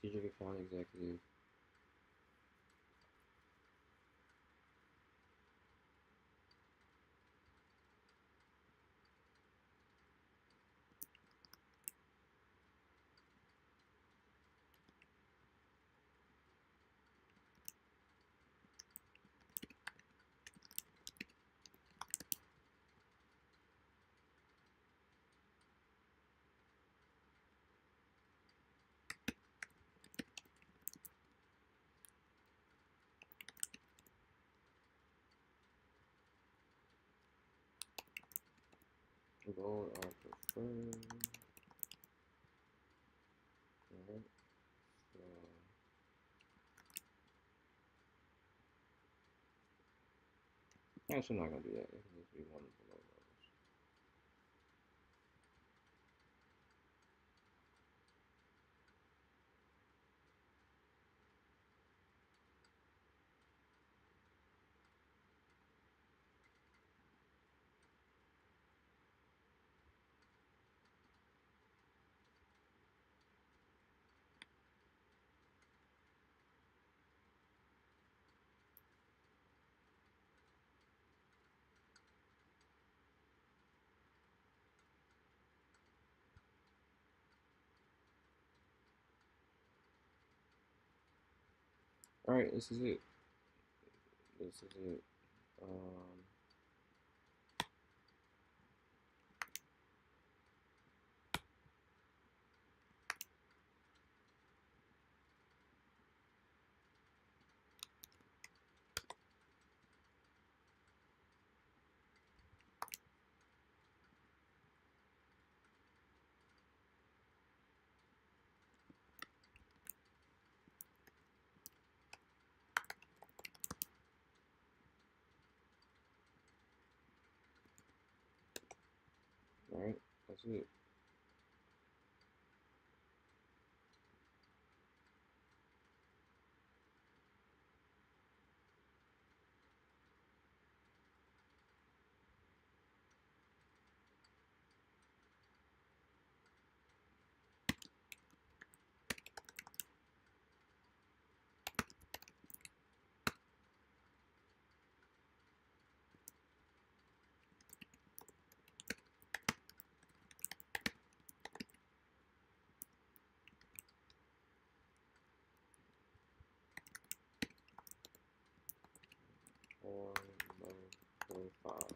strategic account executive. Goal are preferred. Alright, so actually, I'm not gonna do that. It can just be one below those. All right, this is it. This is it. All right, that's it. On low profiles.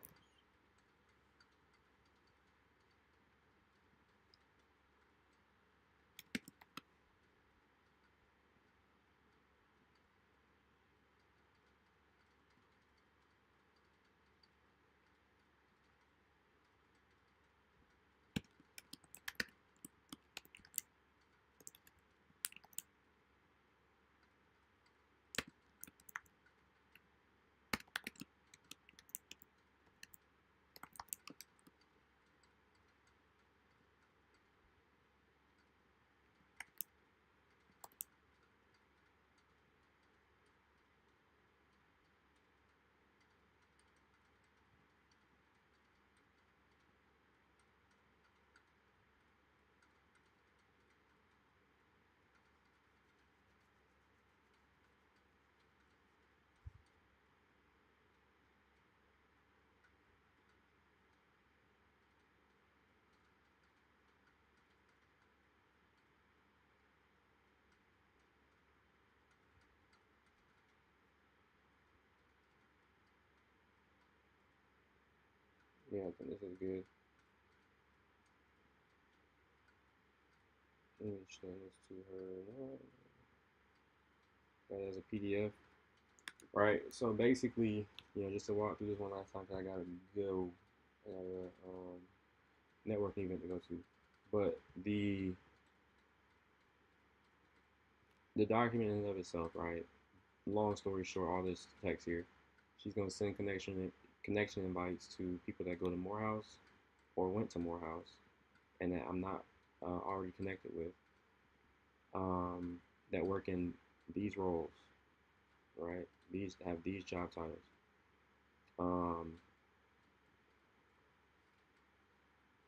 Yeah, I think this is good. Let me send this to her. That as a PDF. Right. So basically, just to walk through this one last time, 'cause I gotta go. I got a networking event to go to. But the document in and of itself, right? Long story short, all this text here, she's gonna send connection invites to people that go to Morehouse or went to Morehouse, and that I'm not already connected with, that work in these roles, right? These have these job titles. Um,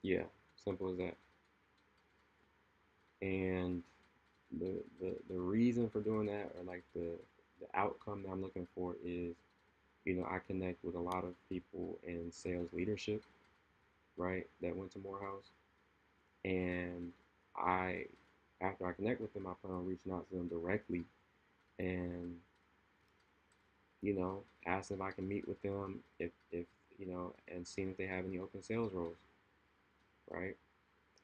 yeah, simple as that. And the reason for doing that, or like the outcome that I'm looking for, is, I connect with a lot of people in sales leadership, right, that went to Morehouse. And I, after I connect with them, I plan on reaching out to them directly and, asking if I can meet with them, if and seeing if they have any open sales roles, right?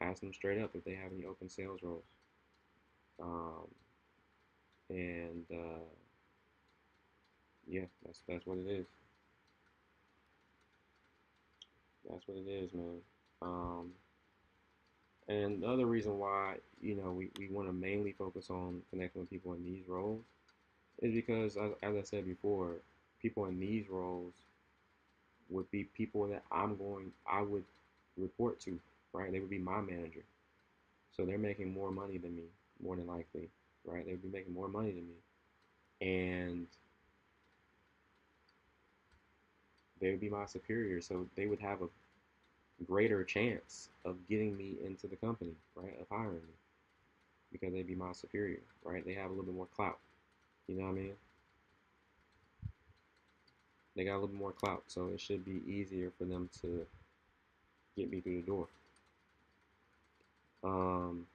Ask them straight up if they have any open sales roles. Um, and Yeah, that's what it is. That's what it is, man. Um, and the other reason why, we want to mainly focus on connecting with people in these roles is because, as I said before, people in these roles would be people that I would report to, right? They would be my manager. So they're making more money than me, more than likely, right? They would be making more money than me. And they would be my superior. So they would have a greater chance of getting me into the company, right? Of hiring me because they'd be my superior, right? They have a little bit more clout. You know what I mean? They got a little bit more clout, so it should be easier for them to get me through the door. Um,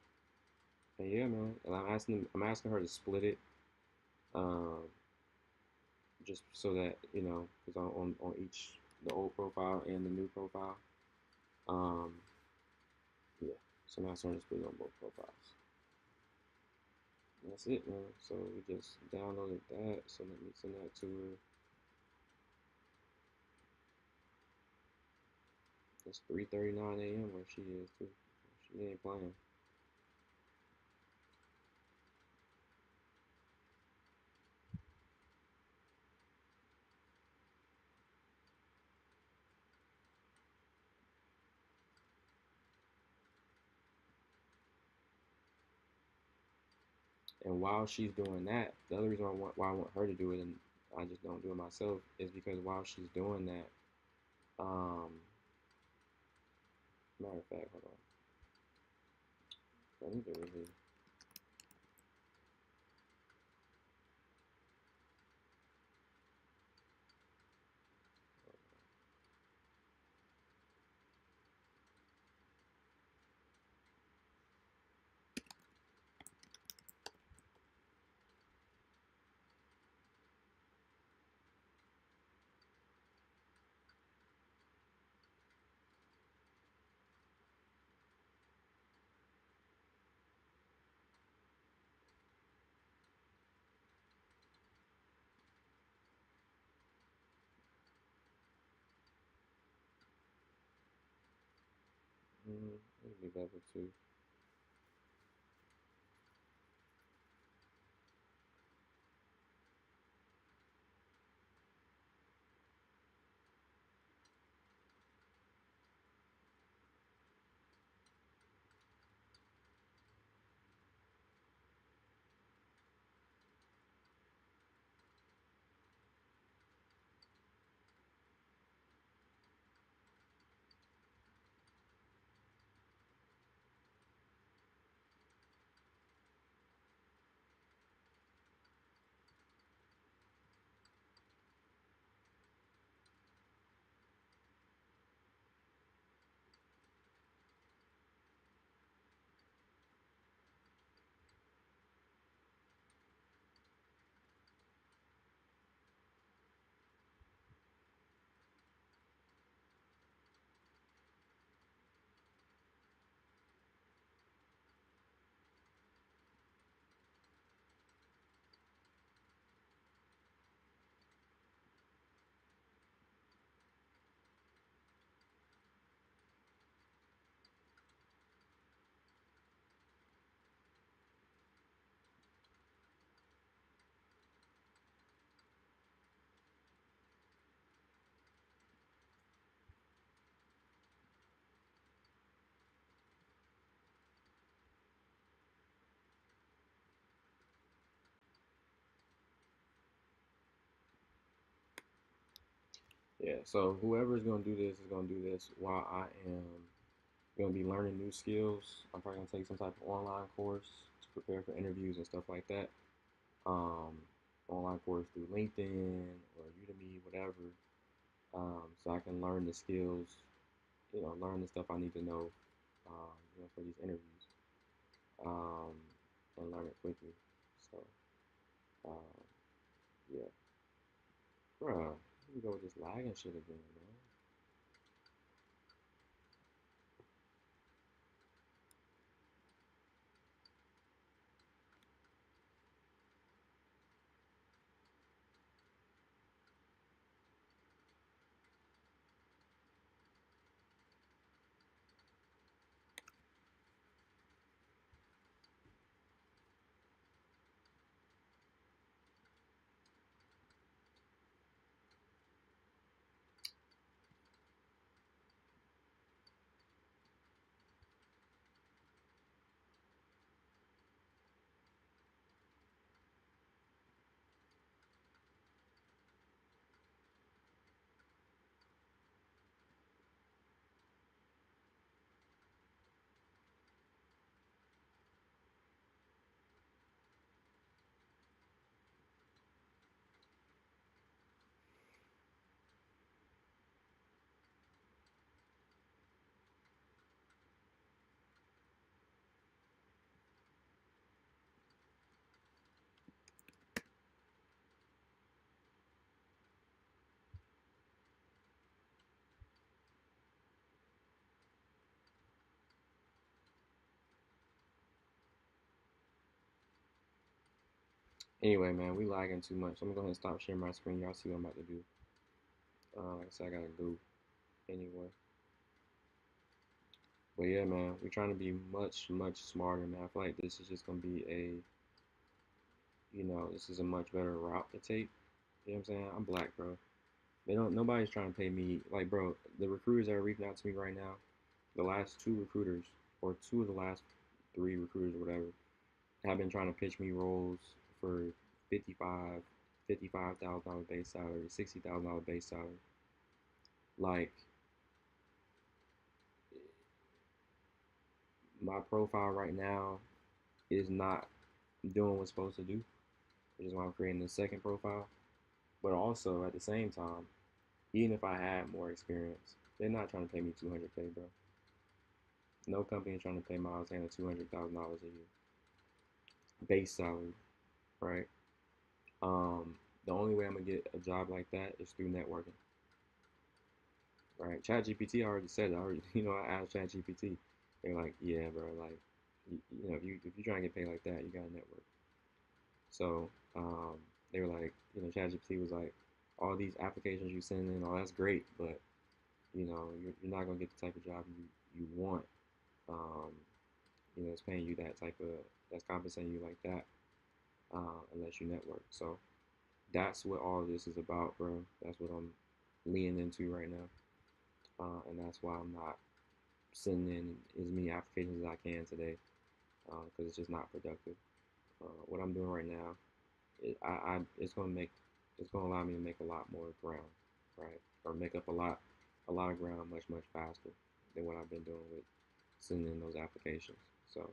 and yeah, man. And I'm asking her to split it, um, just so that because on each, the old profile and the new profile, um, yeah. So I'm asking her to split it on both profiles. And that's it, man. So we just downloaded that. So let me send that to her. It's 3:39 a.m. where she is too. She ain't playing. And while she's doing that, the other reason why I want her to do it and I just don't do it myself is because while she's doing that, um, matter of fact, hold on, I need to really. Let me level two. Yeah. So whoever is gonna do this is gonna do this while I am, gonna be learning new skills. I'm probably gonna take some type of online course to prepare for interviews and stuff like that. Um, Online course through LinkedIn or Udemy, whatever, so I can learn the skills, learn the stuff I need to know, for these interviews, um, and learn it quickly. So, um, yeah, bruh, here we go with this lagging shit again, man. Anyway, man, we lagging too much. I'm gonna go ahead and stop sharing my screen. Y'all see what I'm about to do. Like I said, I gotta go anyway. But yeah, man, we're trying to be much, much smarter, man. I feel like this is just gonna be this is a much better route to take. You know what I'm saying? I'm black, bro. Nobody's trying to pay me. Like, bro, the recruiters that are reaching out to me right now, the last two recruiters, or two of the last three recruiters, or whatever, have been trying to pitch me roles for 55, $55,000 base salary, $60,000 base salary. Like, my profile right now is not doing what's supposed to do, which is why I'm creating the second profile. But also at the same time, even if I had more experience, they're not trying to pay me 200K, bro. No company is trying to pay Miles Sanders $200,000 a year base salary, right? The only way I'm gonna get a job like that is through networking, right? ChatGPT already said it. I already, I asked ChatGPT. They're like, yeah, bro, like, if you're trying to get paid like that, you gotta network. So they were like, ChatGPT was like, all these applications you send in, all that's great, but you're not gonna get the type of job you want. Um, it's paying you that's compensating you like that, unless you network. So that's what all of this is about, bro. That's what I'm leaning into right now, and that's why I'm not sending in as many applications as I can today, because it's just not productive. What I'm doing right now, it's gonna allow me to make a lot more ground, right? Or make up a lot of ground much much faster than what I've been doing with sending in those applications. So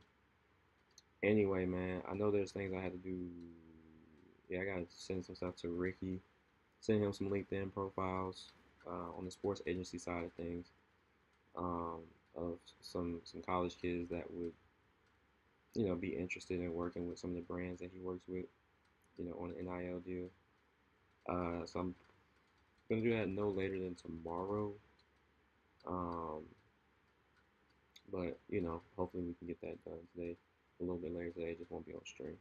anyway, man, I know there's things I had to do. Yeah, I gotta send some stuff to Ricky, send him some LinkedIn profiles on the sports agency side of things, um, of some college kids that would be interested in working with some of the brands that he works with, on an NIL deal. So I'm gonna do that no later than tomorrow. Um, but hopefully we can get that done today. A little bit later today, it just won't be on stream.